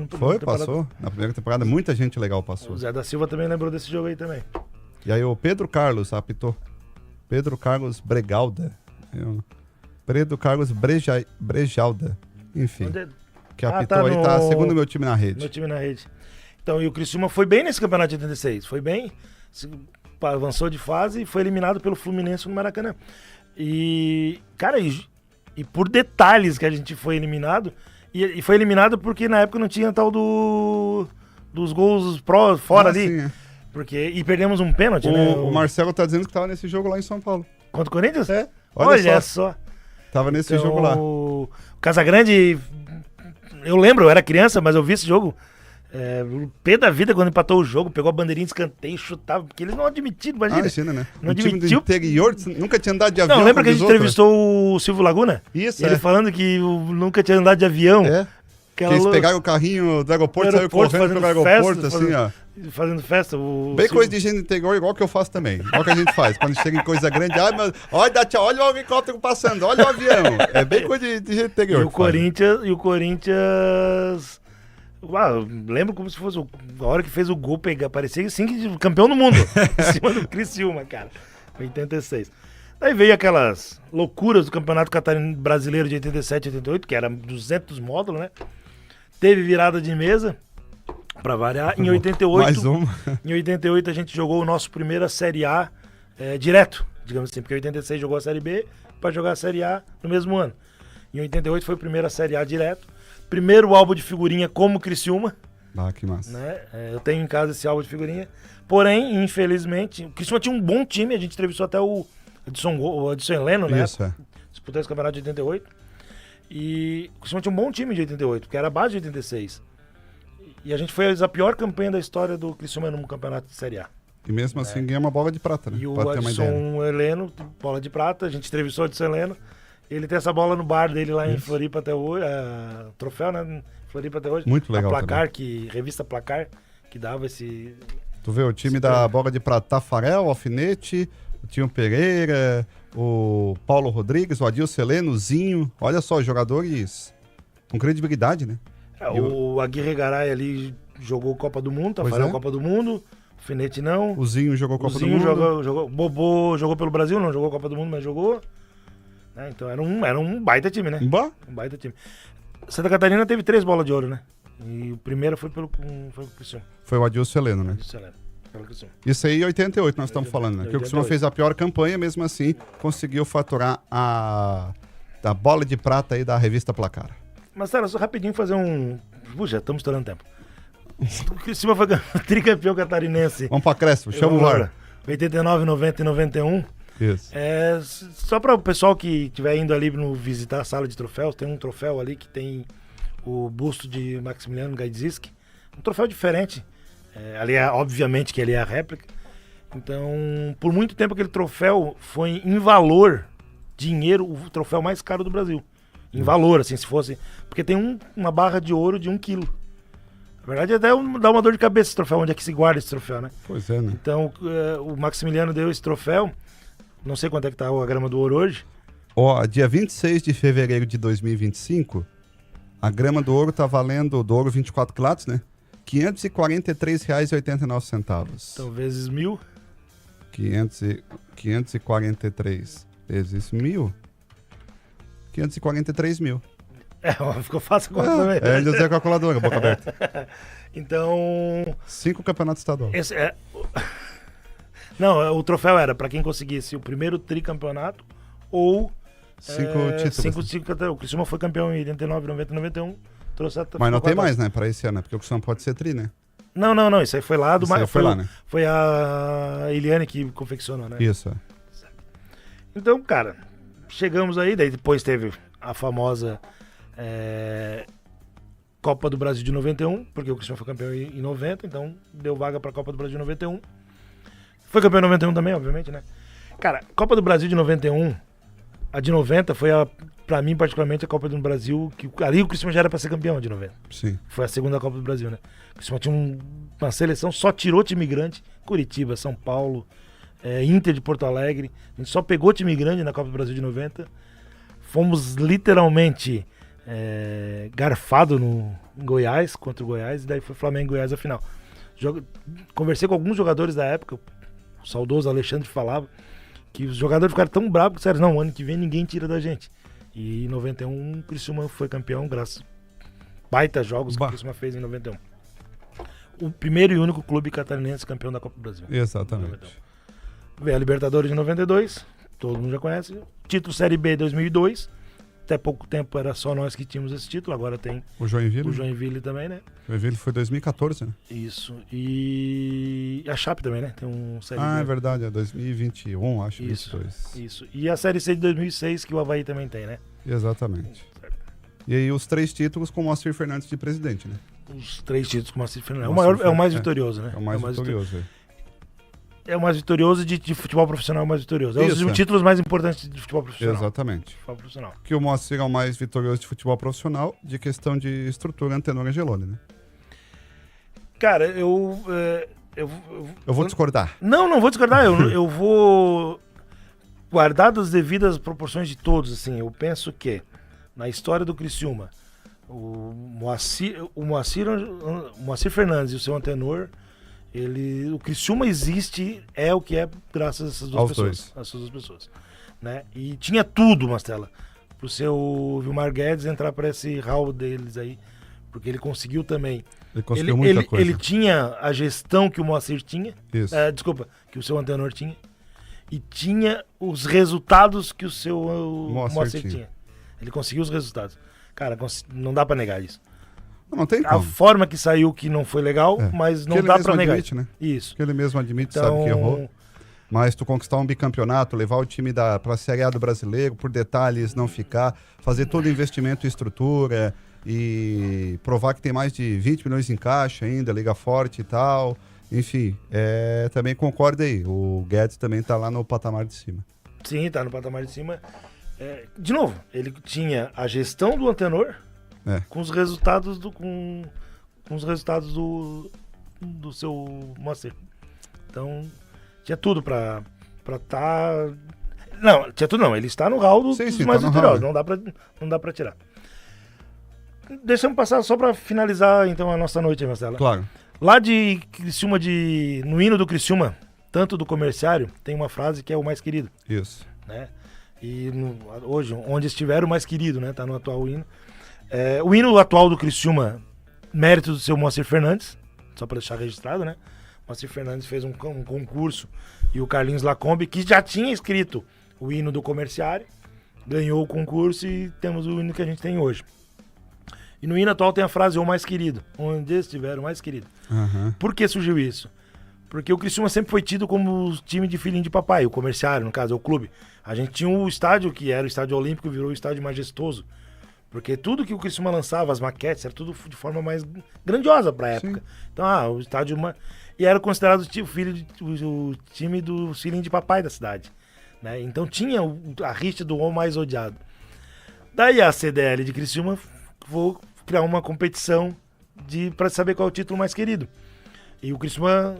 Passou. Na primeira temporada, muita gente legal passou. O Zé da Silva também lembrou desse jogo aí também. E aí o Pedro Carlos apitou. Pedro Carlos Bregalda. Pedro Carlos Brejalda. Enfim. Que apitou aí, tá segundo meu time na rede. Meu time na rede. Então, e o Criciúma foi bem nesse campeonato de 86. Foi bem. Avançou de fase e foi eliminado pelo Fluminense no Maracanã. E, cara, e por detalhes que a gente foi eliminado. E foi eliminado porque na época não tinha tal dos gols fora ali. Sim, e perdemos um pênalti, né? O Marcelo tá dizendo que tava nesse jogo lá em São Paulo. Contra o Corinthians? Olha só. Tava nesse jogo lá. O Casagrande, eu lembro, eu era criança, mas eu vi esse jogo. O pé da vida quando empatou o jogo, pegou a bandeirinha de escanteio e chutava, porque eles não admitiram, imagina. Imagina, né? Não time do interior, nunca tinha andado de avião. Não, lembra que a gente entrevistou o Silvio Laguna? Isso, Ele falando que nunca tinha andado de avião. Que eles pegaram o carrinho do aeroporto, saiu correndo pelo aeroporto, assim, ó. Fazendo festa. Bem coisa de gente do interior, igual que eu faço também. Igual que a gente faz. Quando chega em coisa grande, olha, dá tchau, olha o helicóptero passando, olha o avião. É bem coisa de gente do interior. E o Corinthians... lembro como se fosse a hora que fez o gol, parecia assim, que campeão do mundo. Em cima do Criciúma, cara. 86. Daí veio aquelas loucuras do Campeonato Catarinense Brasileiro de 87 e 88, que era 200 módulos, né? Teve virada de mesa, pra variar. Em 88, mais uma. Em 88 a gente jogou o nosso primeira Série A direto, digamos assim, porque em 86 jogou a Série B pra jogar a Série A no mesmo ano. Em 88 foi a primeira Série A direto. Primeiro álbum de figurinha como Criciúma. Que massa. Né? Eu tenho em casa esse álbum de figurinha. Porém, infelizmente, o Criciúma tinha um bom time, a gente entrevistou até o Edson Heleno, né? Isso, Disputou esse campeonato de 88. E o Criciúma tinha um bom time de 88, porque era a base de 86. E a gente fez a pior campanha da história do Criciúma num campeonato de Série A. E mesmo assim ganha uma bola de prata, né? E o Edson Heleno, bola de prata, a gente entrevistou o Edson Heleno. Ele tem essa bola no bar dele lá em Floripa até hoje. Troféu, né? Floripa até hoje. Muito legal. Placar, revista Placar, que dava esse... Tu vê, o time da bola de prata, Tafarel, Alfinete, o Tinho Pereira, o Paulo Rodrigues, o Adilson Heleno, o Zinho. Olha só, jogadores com credibilidade, né? O Aguirre Garay ali jogou Copa do Mundo, Tafarel Copa do Mundo, Alfinete não. O Zinho jogou Copa do Mundo. Jogou, Bobô jogou pelo Brasil, não jogou Copa do Mundo, mas jogou. Então era um baita time, né? Um baita time. Santa Catarina teve 3 bolas de ouro, né? E o primeiro foi pelo Criciúma. Foi o Adilson Heleno, né? Isso aí em 88 nós estamos falando, né? Que o Criciúma fez a pior campanha, mesmo assim conseguiu faturar a bola de prata aí da revista Placar. Mas, só rapidinho fazer já estamos estourando tempo. O Criciúma foi tricampeão catarinense. Vamos para acréscimo, chama o VAR. 89, 90 e 91. Isso. Só para o pessoal que estiver indo ali visitar a sala de troféus, tem um troféu ali que tem o busto de Maximiliano Gajdziski. Um troféu diferente. Ali obviamente que ele é a réplica. Então, por muito tempo aquele troféu foi em valor, dinheiro, o troféu mais caro do Brasil. Em valor, assim, se fosse... Porque tem uma barra de ouro de 1 quilo. Na verdade, até dá uma dor de cabeça esse troféu, onde é que se guarda esse troféu, né? Pois é, né? Então, o Maximiliano deu esse troféu. Não sei quanto é que tá a grama do ouro hoje. Dia 26 de fevereiro de 2025, a grama do ouro tá valendo, do ouro 24 quilates, né? R$ 543,89. Então, vezes 1.000. 543 vezes 1.000. 543 mil. Ficou fácil a conta também. Eu usei a calculadora, boca aberta. Então... 5 campeonatos estaduais. Não, o troféu era para quem conseguisse o primeiro tricampeonato ou 5 títulos. O Criciúma foi campeão em 89, 90 e 91. Trouxe Mas não tem mais, né, para esse ano, porque o Criciúma pode ser tri, né? Não, isso aí foi lá do... Foi lá, né? Foi a Eliane que confeccionou, né? Isso, Então, cara, chegamos aí, daí depois teve a famosa Copa do Brasil de 91, porque o Criciúma foi campeão em 90, então deu vaga pra Copa do Brasil de 91. Foi campeão em 91 também, obviamente, né? Cara, Copa do Brasil de 91, a de 90 foi, pra mim, particularmente, a Copa do Brasil, que ali o Criciúma já era pra ser campeão de 90. Sim. Foi a segunda Copa do Brasil, né? O Criciúma tinha uma seleção, só tirou time grande, Curitiba, São Paulo, Inter de Porto Alegre. A gente só pegou time grande na Copa do Brasil de 90. Fomos literalmente garfado em Goiás, contra o Goiás, e daí foi Flamengo e Goiás a final. Conversei com alguns jogadores da época, o saudoso Alexandre falava, que os jogadores ficaram tão bravos que disseram, não, ano que vem ninguém tira da gente. E em 91 o Criciúma foi campeão, graças baita jogos que o Criciúma fez em 91. O primeiro e único clube catarinense campeão da Copa do Brasil. Exatamente. Veio a Libertadores de 92, todo mundo já conhece. Título Série B 2002. Até pouco tempo era só nós que tínhamos esse título, agora tem o Joinville. O Joinville também, né? O Joinville foi 2014, né? Isso. E a Chape também, né? Tem um Série B. É verdade, é 2021, acho. Isso, 22. Isso. E a Série C de 2006 que o Avaí também tem, né? Exatamente. E aí os 3 títulos com o Moacir Fernandes de presidente, né? Os 3 títulos com o Moacir Fernandes. É o mais vitorioso, né? É o mais vitorioso. é o mais vitorioso, de futebol profissional é o mais vitorioso. É Isso, os títulos mais importantes de futebol profissional. Exatamente. Futebol profissional. Que o Moacir é o mais vitorioso de futebol profissional, de questão de estrutura, Antenor Angeloni, né? Cara, eu vou discordar. Não vou discordar. Eu vou guardar das devidas proporções de todos, assim. Eu penso que, na história do Criciúma, o Moacir Fernandes e o seu Antenor, o Criciúma existe, é o que é graças a essas duas pessoas. Né? E tinha tudo, Mastella, pro seu Vilmar Guedes entrar para esse hall deles aí, porque ele conseguiu também. Ele conseguiu muita coisa. Ele tinha a gestão que o Moacir tinha, Isso. Que o seu Antenor tinha, e tinha os resultados que o seu Moacir tinha. Ele conseguiu os resultados. Cara, não dá pra negar isso. Não tem como. A forma que saiu que não foi legal, mas não dá pra negar. Admite, né? Isso. Que ele mesmo admite, sabe que errou. Mas tu conquistar um bicampeonato, levar o time pra Série A do Brasileiro, por detalhes, não ficar, fazer todo o investimento em estrutura e provar que tem mais de 20 milhões em caixa ainda, liga forte e tal. Enfim, também concordo aí. O Guedes também tá lá no patamar de cima. Sim, tá no patamar de cima. De novo, ele tinha a gestão do Antenor com os resultados do seu Moacir. Então, tinha tudo pra tá... Não, tinha tudo não. Ele está no hall dos mais vitoriosos. Não dá pra tirar. Deixamos passar só pra finalizar, então, a nossa noite aí, Marcelo. Claro. Lá de Criciúma, no hino do Criciúma, tanto do comerciário, tem uma frase que é o mais querido. Isso. Né? E hoje, onde estiver o mais querido, né? Tá no atual hino. O hino atual do Criciúma, mérito do seu Moacir Fernandes, só para deixar registrado, né? Moacir Fernandes fez um concurso e o Carlinhos Lacombe, que já tinha escrito o hino do comerciário, ganhou o concurso e temos o hino que a gente tem hoje. E no hino atual tem a frase, o mais querido, onde estiver o mais querido. Uhum. Por que surgiu isso? Porque o Criciúma sempre foi tido como o time de filhinho de papai, o comerciário, no caso, é o clube. A gente tinha um estádio que era o estádio olímpico, virou o estádio majestoso. Porque tudo que o Criciúma lançava, as maquetes, era tudo de forma mais grandiosa pra época. Sim. Então, o estádio... E era considerado o time do filhinho de papai da cidade. Né? Então tinha a rixa do homem mais odiado. Daí a CDL de Criciúma vou criar uma competição para saber qual é o título mais querido. E o Criciúma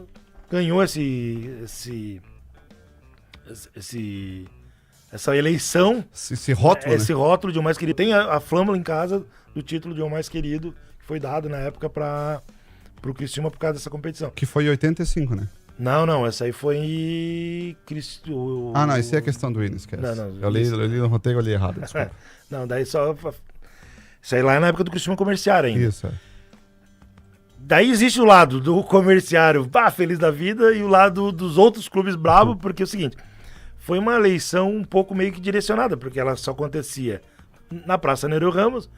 ganhou essa eleição. Esse rótulo, esse rótulo de o mais querido. Tem a flâmula em casa do título de o mais querido, que foi dado na época pro Criciúma por causa dessa competição. Que foi em 85, né? Não, essa aí foi não, isso é a questão do hino, esquece. Não, eu li no roteiro, eu li errado, desculpa. Não, daí só... Isso aí lá é na época do Criciúma comerciário ainda. Isso, Daí existe o lado do comerciário feliz da vida e o lado dos outros clubes bravo, porque é o seguinte, foi uma eleição um pouco meio que direcionada, porque ela só acontecia na Praça Nereu Ramos.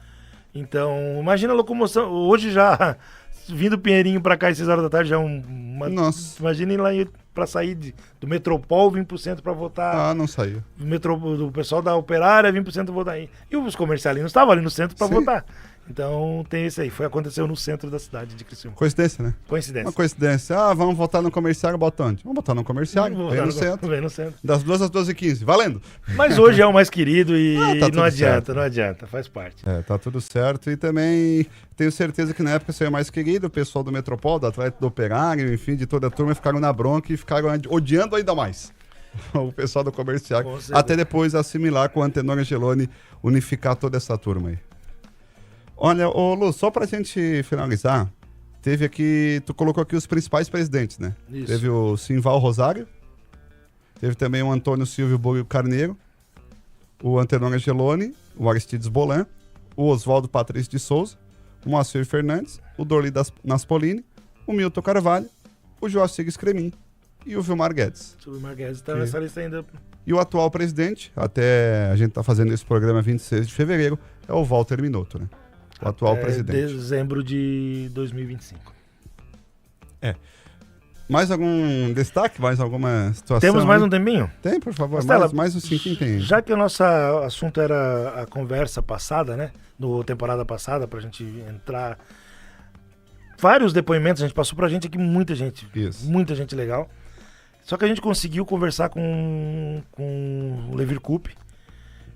Então, imagina a locomoção, hoje já... Vindo Pinheirinho pra cá às 6 horas da tarde já Nossa. Imaginem lá pra sair do Metropol, vir pro centro pra votar. Não saiu. Do pessoal da Operária vir pro centro votar aí. E os comercialinos estavam ali no centro pra votar. Então tem isso aí. Aconteceu no centro da cidade de Criciúma. Coincidência, né? Coincidência. Uma coincidência. Vamos votar no comerciário, bota onde? Vamos botar no comerciário, vem no centro. Das 2 às 2h15, valendo. Mas hoje é o mais querido e tá não adianta, certo. não adianta, faz parte. Tá tudo certo. E também tenho certeza que na época você é mais querido, o pessoal do Metropol, do Atlético do Operário, enfim, de toda a turma, ficaram na bronca e ficaram odiando ainda mais o pessoal do comerciário. Até depois assimilar com o Antenor Angeloni, unificar toda essa turma aí. Olha, Lu, só pra gente finalizar, teve aqui, tu colocou aqui os principais presidentes, né? Isso. Teve o Simval Rosário, teve também o Antônio Silvio Búrio Carneiro, o Antenor Angeloni, o Aristides Bolan, o Oswaldo Patrício de Souza, o Moacir Fernandes, o Dorli Naspolini, o Milton Carvalho, o Joacir Scremin e o Vilmar Guedes. O Vilmar Guedes está nessa lista ainda. E o atual presidente, até a gente tá fazendo esse programa 26 de fevereiro, é o Walter Minotto, né? O atual presidente. Dezembro de 2025. Mais algum destaque? Mais alguma situação? Temos mais um tempinho? Tem, por favor. Mastella, mais um 5 tem. Já que o nosso assunto era a conversa passada, né? No temporada passada, pra gente entrar... Vários depoimentos a gente passou pra gente aqui, muita gente. Isso. Muita gente legal. Só que a gente conseguiu conversar com o Levir Coupe.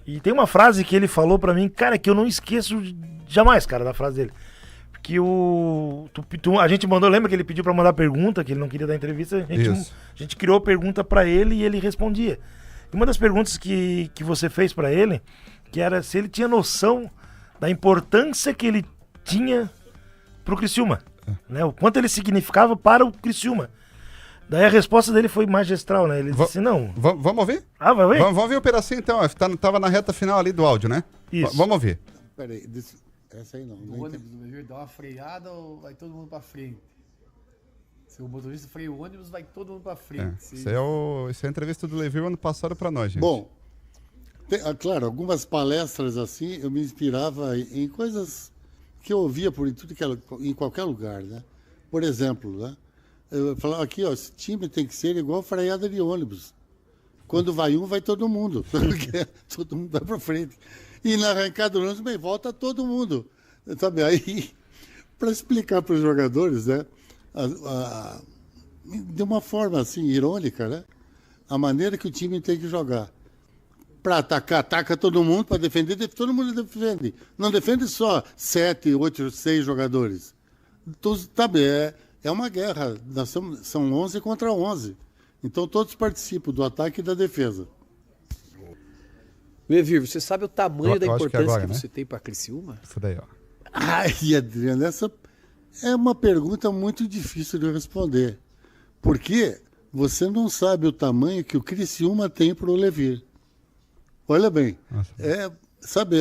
E tem uma frase que ele falou pra mim, cara, que eu não esqueço jamais, cara, da frase dele. Que a gente mandou, lembra que ele pediu pra mandar pergunta, que ele não queria dar entrevista? A gente criou pergunta pra ele e ele respondia. E uma das perguntas que você fez pra ele, que era se ele tinha noção da importância que ele tinha pro Criciúma, né? O quanto ele significava para o Criciúma. Daí a resposta dele foi magistral, né? Ele disse, não... Vamos ouvir? Ah, vai ouvir? Vamos ouvir o pedacinho então, tava na reta final ali do áudio, né? Isso. Vamos ouvir. Peraí, essa aí não. O ônibus do Levir dá uma freada ou vai todo mundo pra frente? Se o motorista freia o ônibus, vai todo mundo pra frente. Isso é a entrevista do Levir ano passado pra nós, gente. Bom, claro, algumas palestras assim, eu me inspirava em coisas que eu ouvia em qualquer lugar, né? Por exemplo, né? Eu falava aqui, ó, esse time tem que ser igual freada de ônibus. Quando vai um, vai todo mundo. Todo mundo vai pra frente. E na arrancada do ônibus, bem, volta todo mundo. Sabe, aí, para explicar para os jogadores, né, de uma forma assim, irônica, né, a maneira que o time tem que jogar. Para atacar, ataca todo mundo, para defender, todo mundo defende. Não defende só 7, 8, 6 jogadores. Então, sabe, é uma guerra. São 11 contra 11. Então todos participam do ataque e da defesa. Levir, você sabe o tamanho da importância que né? você tem para Criciúma? Isso daí, ó. Ai, Adriano, essa é uma pergunta muito difícil de responder. Porque você não sabe o tamanho que o Criciúma tem para o Levir. Olha bem, sabe,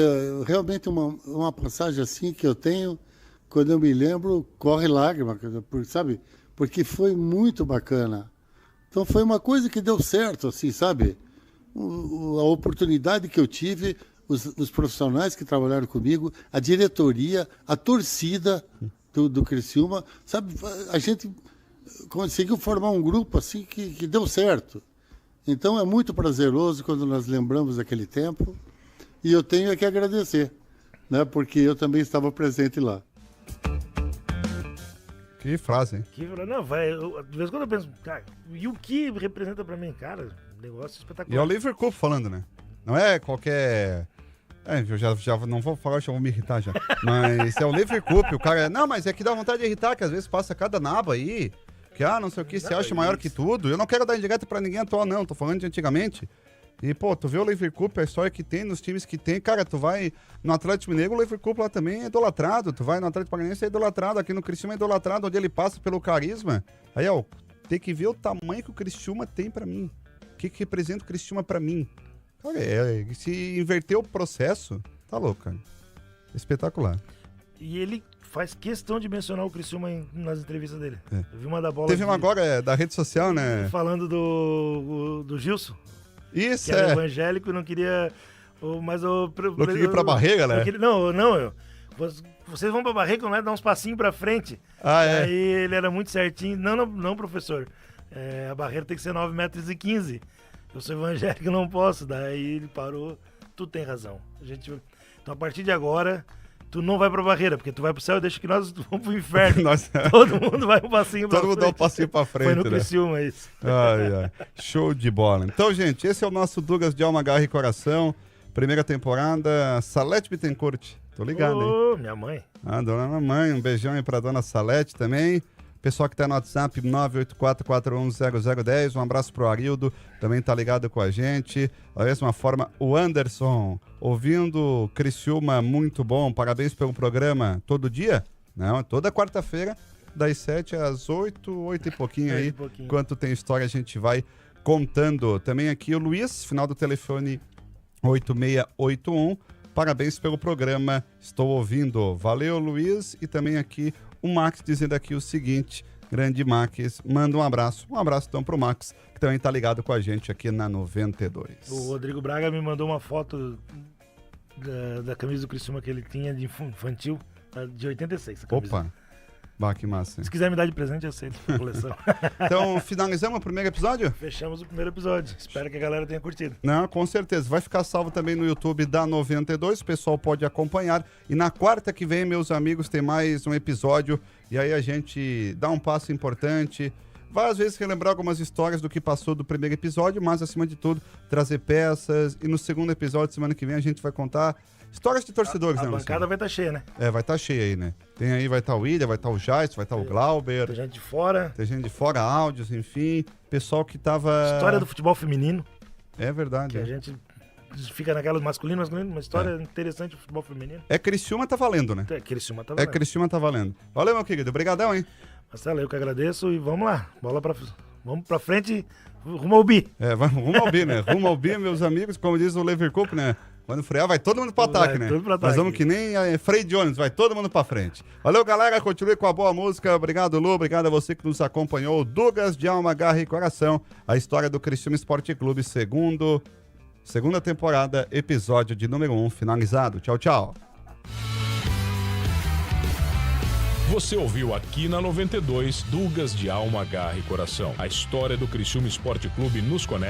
realmente uma passagem assim que eu tenho, quando eu me lembro, corre lágrima, sabe? Porque foi muito bacana. Então foi uma coisa que deu certo, assim, sabe? A oportunidade que eu tive, os profissionais que trabalharam comigo, a diretoria, a torcida do Criciúma, sabe? A gente conseguiu formar um grupo assim que deu certo. Então é muito prazeroso quando nós lembramos daquele tempo e eu tenho que agradecer, né? Porque eu também estava presente lá. Que frase, hein? Não, de vez em quando eu penso, cara, e o que representa pra mim? Cara, negócio espetacular. E é o Liverpool falando, né? Não é qualquer... eu já não vou falar, já vou me irritar já. Mas é o Liverpool, o cara... Não, mas é que dá vontade de irritar, que às vezes passa cada naba aí, que não sei o que, se acha maior que tudo. Eu não quero dar indireta pra ninguém atual, não. Tô falando de antigamente. E, pô, tu vê o Liverpool, a história que tem, nos times que tem. Cara, tu vai no Atlético Mineiro, o Liverpool lá também é idolatrado. Tu vai no Atlético Paranaense, é idolatrado. Aqui no Criciúma é idolatrado, onde ele passa pelo carisma. Aí, ó, tem que ver o tamanho que o Criciúma tem pra mim. O que representa o Criciúma pra mim. Cara, se inverter o processo, tá louco, cara. Espetacular. E ele faz questão de mencionar o Criciúma nas entrevistas dele. Eu vi uma da bola. Teve uma agora da rede social, né? Falando do Gilson. Isso, que era evangélico e não queria... Não queria ir pra barriga, né? Vocês vão pra barriga, não é dar uns passinhos pra frente. Aí ele era muito certinho. Não, professor. A barreira tem que ser 9,15 metros. Eu sou evangélico, não posso. Daí ele parou. Tu tem razão. Então a partir de agora... Tu não vai pra barreira, porque tu vai pro céu e deixa que nós vamos pro inferno. Todo mundo vai um passinho pra frente. Todo mundo dá um passinho pra frente, Foi no Criciúma, isso. Ai. Show de bola. Então, gente, esse é o nosso Dugas de Alma, Garra e Coração. Primeira temporada, Salete Bittencourt. Tô ligado, hein? Minha mãe. Dona mamãe, um beijão aí pra dona Salete também. Pessoal que tá no WhatsApp, 984410010. Um abraço pro Arildo, também tá ligado com a gente. Da mesma forma, o Anderson, ouvindo Criciúma, muito bom. Parabéns pelo programa. Todo dia? Não, toda quarta-feira, das 7 às 8, 8 e pouquinho aí. Enquanto tem história, a gente vai contando. Também aqui o Luiz, final do telefone 8681. Parabéns pelo programa, estou ouvindo. Valeu, Luiz. E também aqui o Max dizendo aqui o seguinte, grande Max, manda um abraço. Um abraço então pro Max, que também tá ligado com a gente aqui na 92. O Rodrigo Braga me mandou uma foto da camisa do Criciúma que ele tinha de infantil, de 86. A camisa. Opa, bah, que massa. Se quiser me dar de presente, eu aceito a coleção. Então, finalizamos o primeiro episódio? Fechamos o primeiro episódio. Espero que a galera tenha curtido. Não, com certeza. Vai ficar salvo também no YouTube da 92. O pessoal pode acompanhar. E na quarta que vem, meus amigos, tem mais um episódio. E aí a gente dá um passo importante. várias vezes relembrar algumas histórias do que passou do primeiro episódio, mas acima de tudo, trazer peças. E no segundo episódio, semana que vem, a gente vai contar histórias de torcedores, né, A bancada vai estar cheia, né? vai estar cheia aí, né? Tem aí, vai estar o William, vai estar o Jais, vai estar o Glauber. Tem gente de fora. Tem gente de fora, áudios, enfim. Pessoal que tava... História do futebol feminino. É verdade. Que a gente fica naquela masculino, uma história interessante do futebol feminino. Criciúma tá valendo, né? Criciúma tá valendo. Criciúma tá valendo. Valeu, meu querido. Obrigadão, hein? Marcelo, eu que agradeço e vamos lá. Vamos pra frente, rumo ao bi. Vamos rumo ao bi, né? Rumo ao bi, meus amigos, como diz o Leverkusen, né? Quando frear, vai todo mundo pro ataque, né? Nós vamos que nem freio de ônibus, vai todo mundo pra frente. Valeu, galera, continue com a boa música. Obrigado, Lu, obrigado a você que nos acompanhou. Dugas de Alma, Garra e Coração, a história do Criciúma Esporte Clube, segunda temporada, episódio de número 1 finalizado. Tchau, tchau. Você ouviu aqui na 92 Dugas de Alma, Garra e Coração, a história do Criciúma Esporte Clube nos conecta.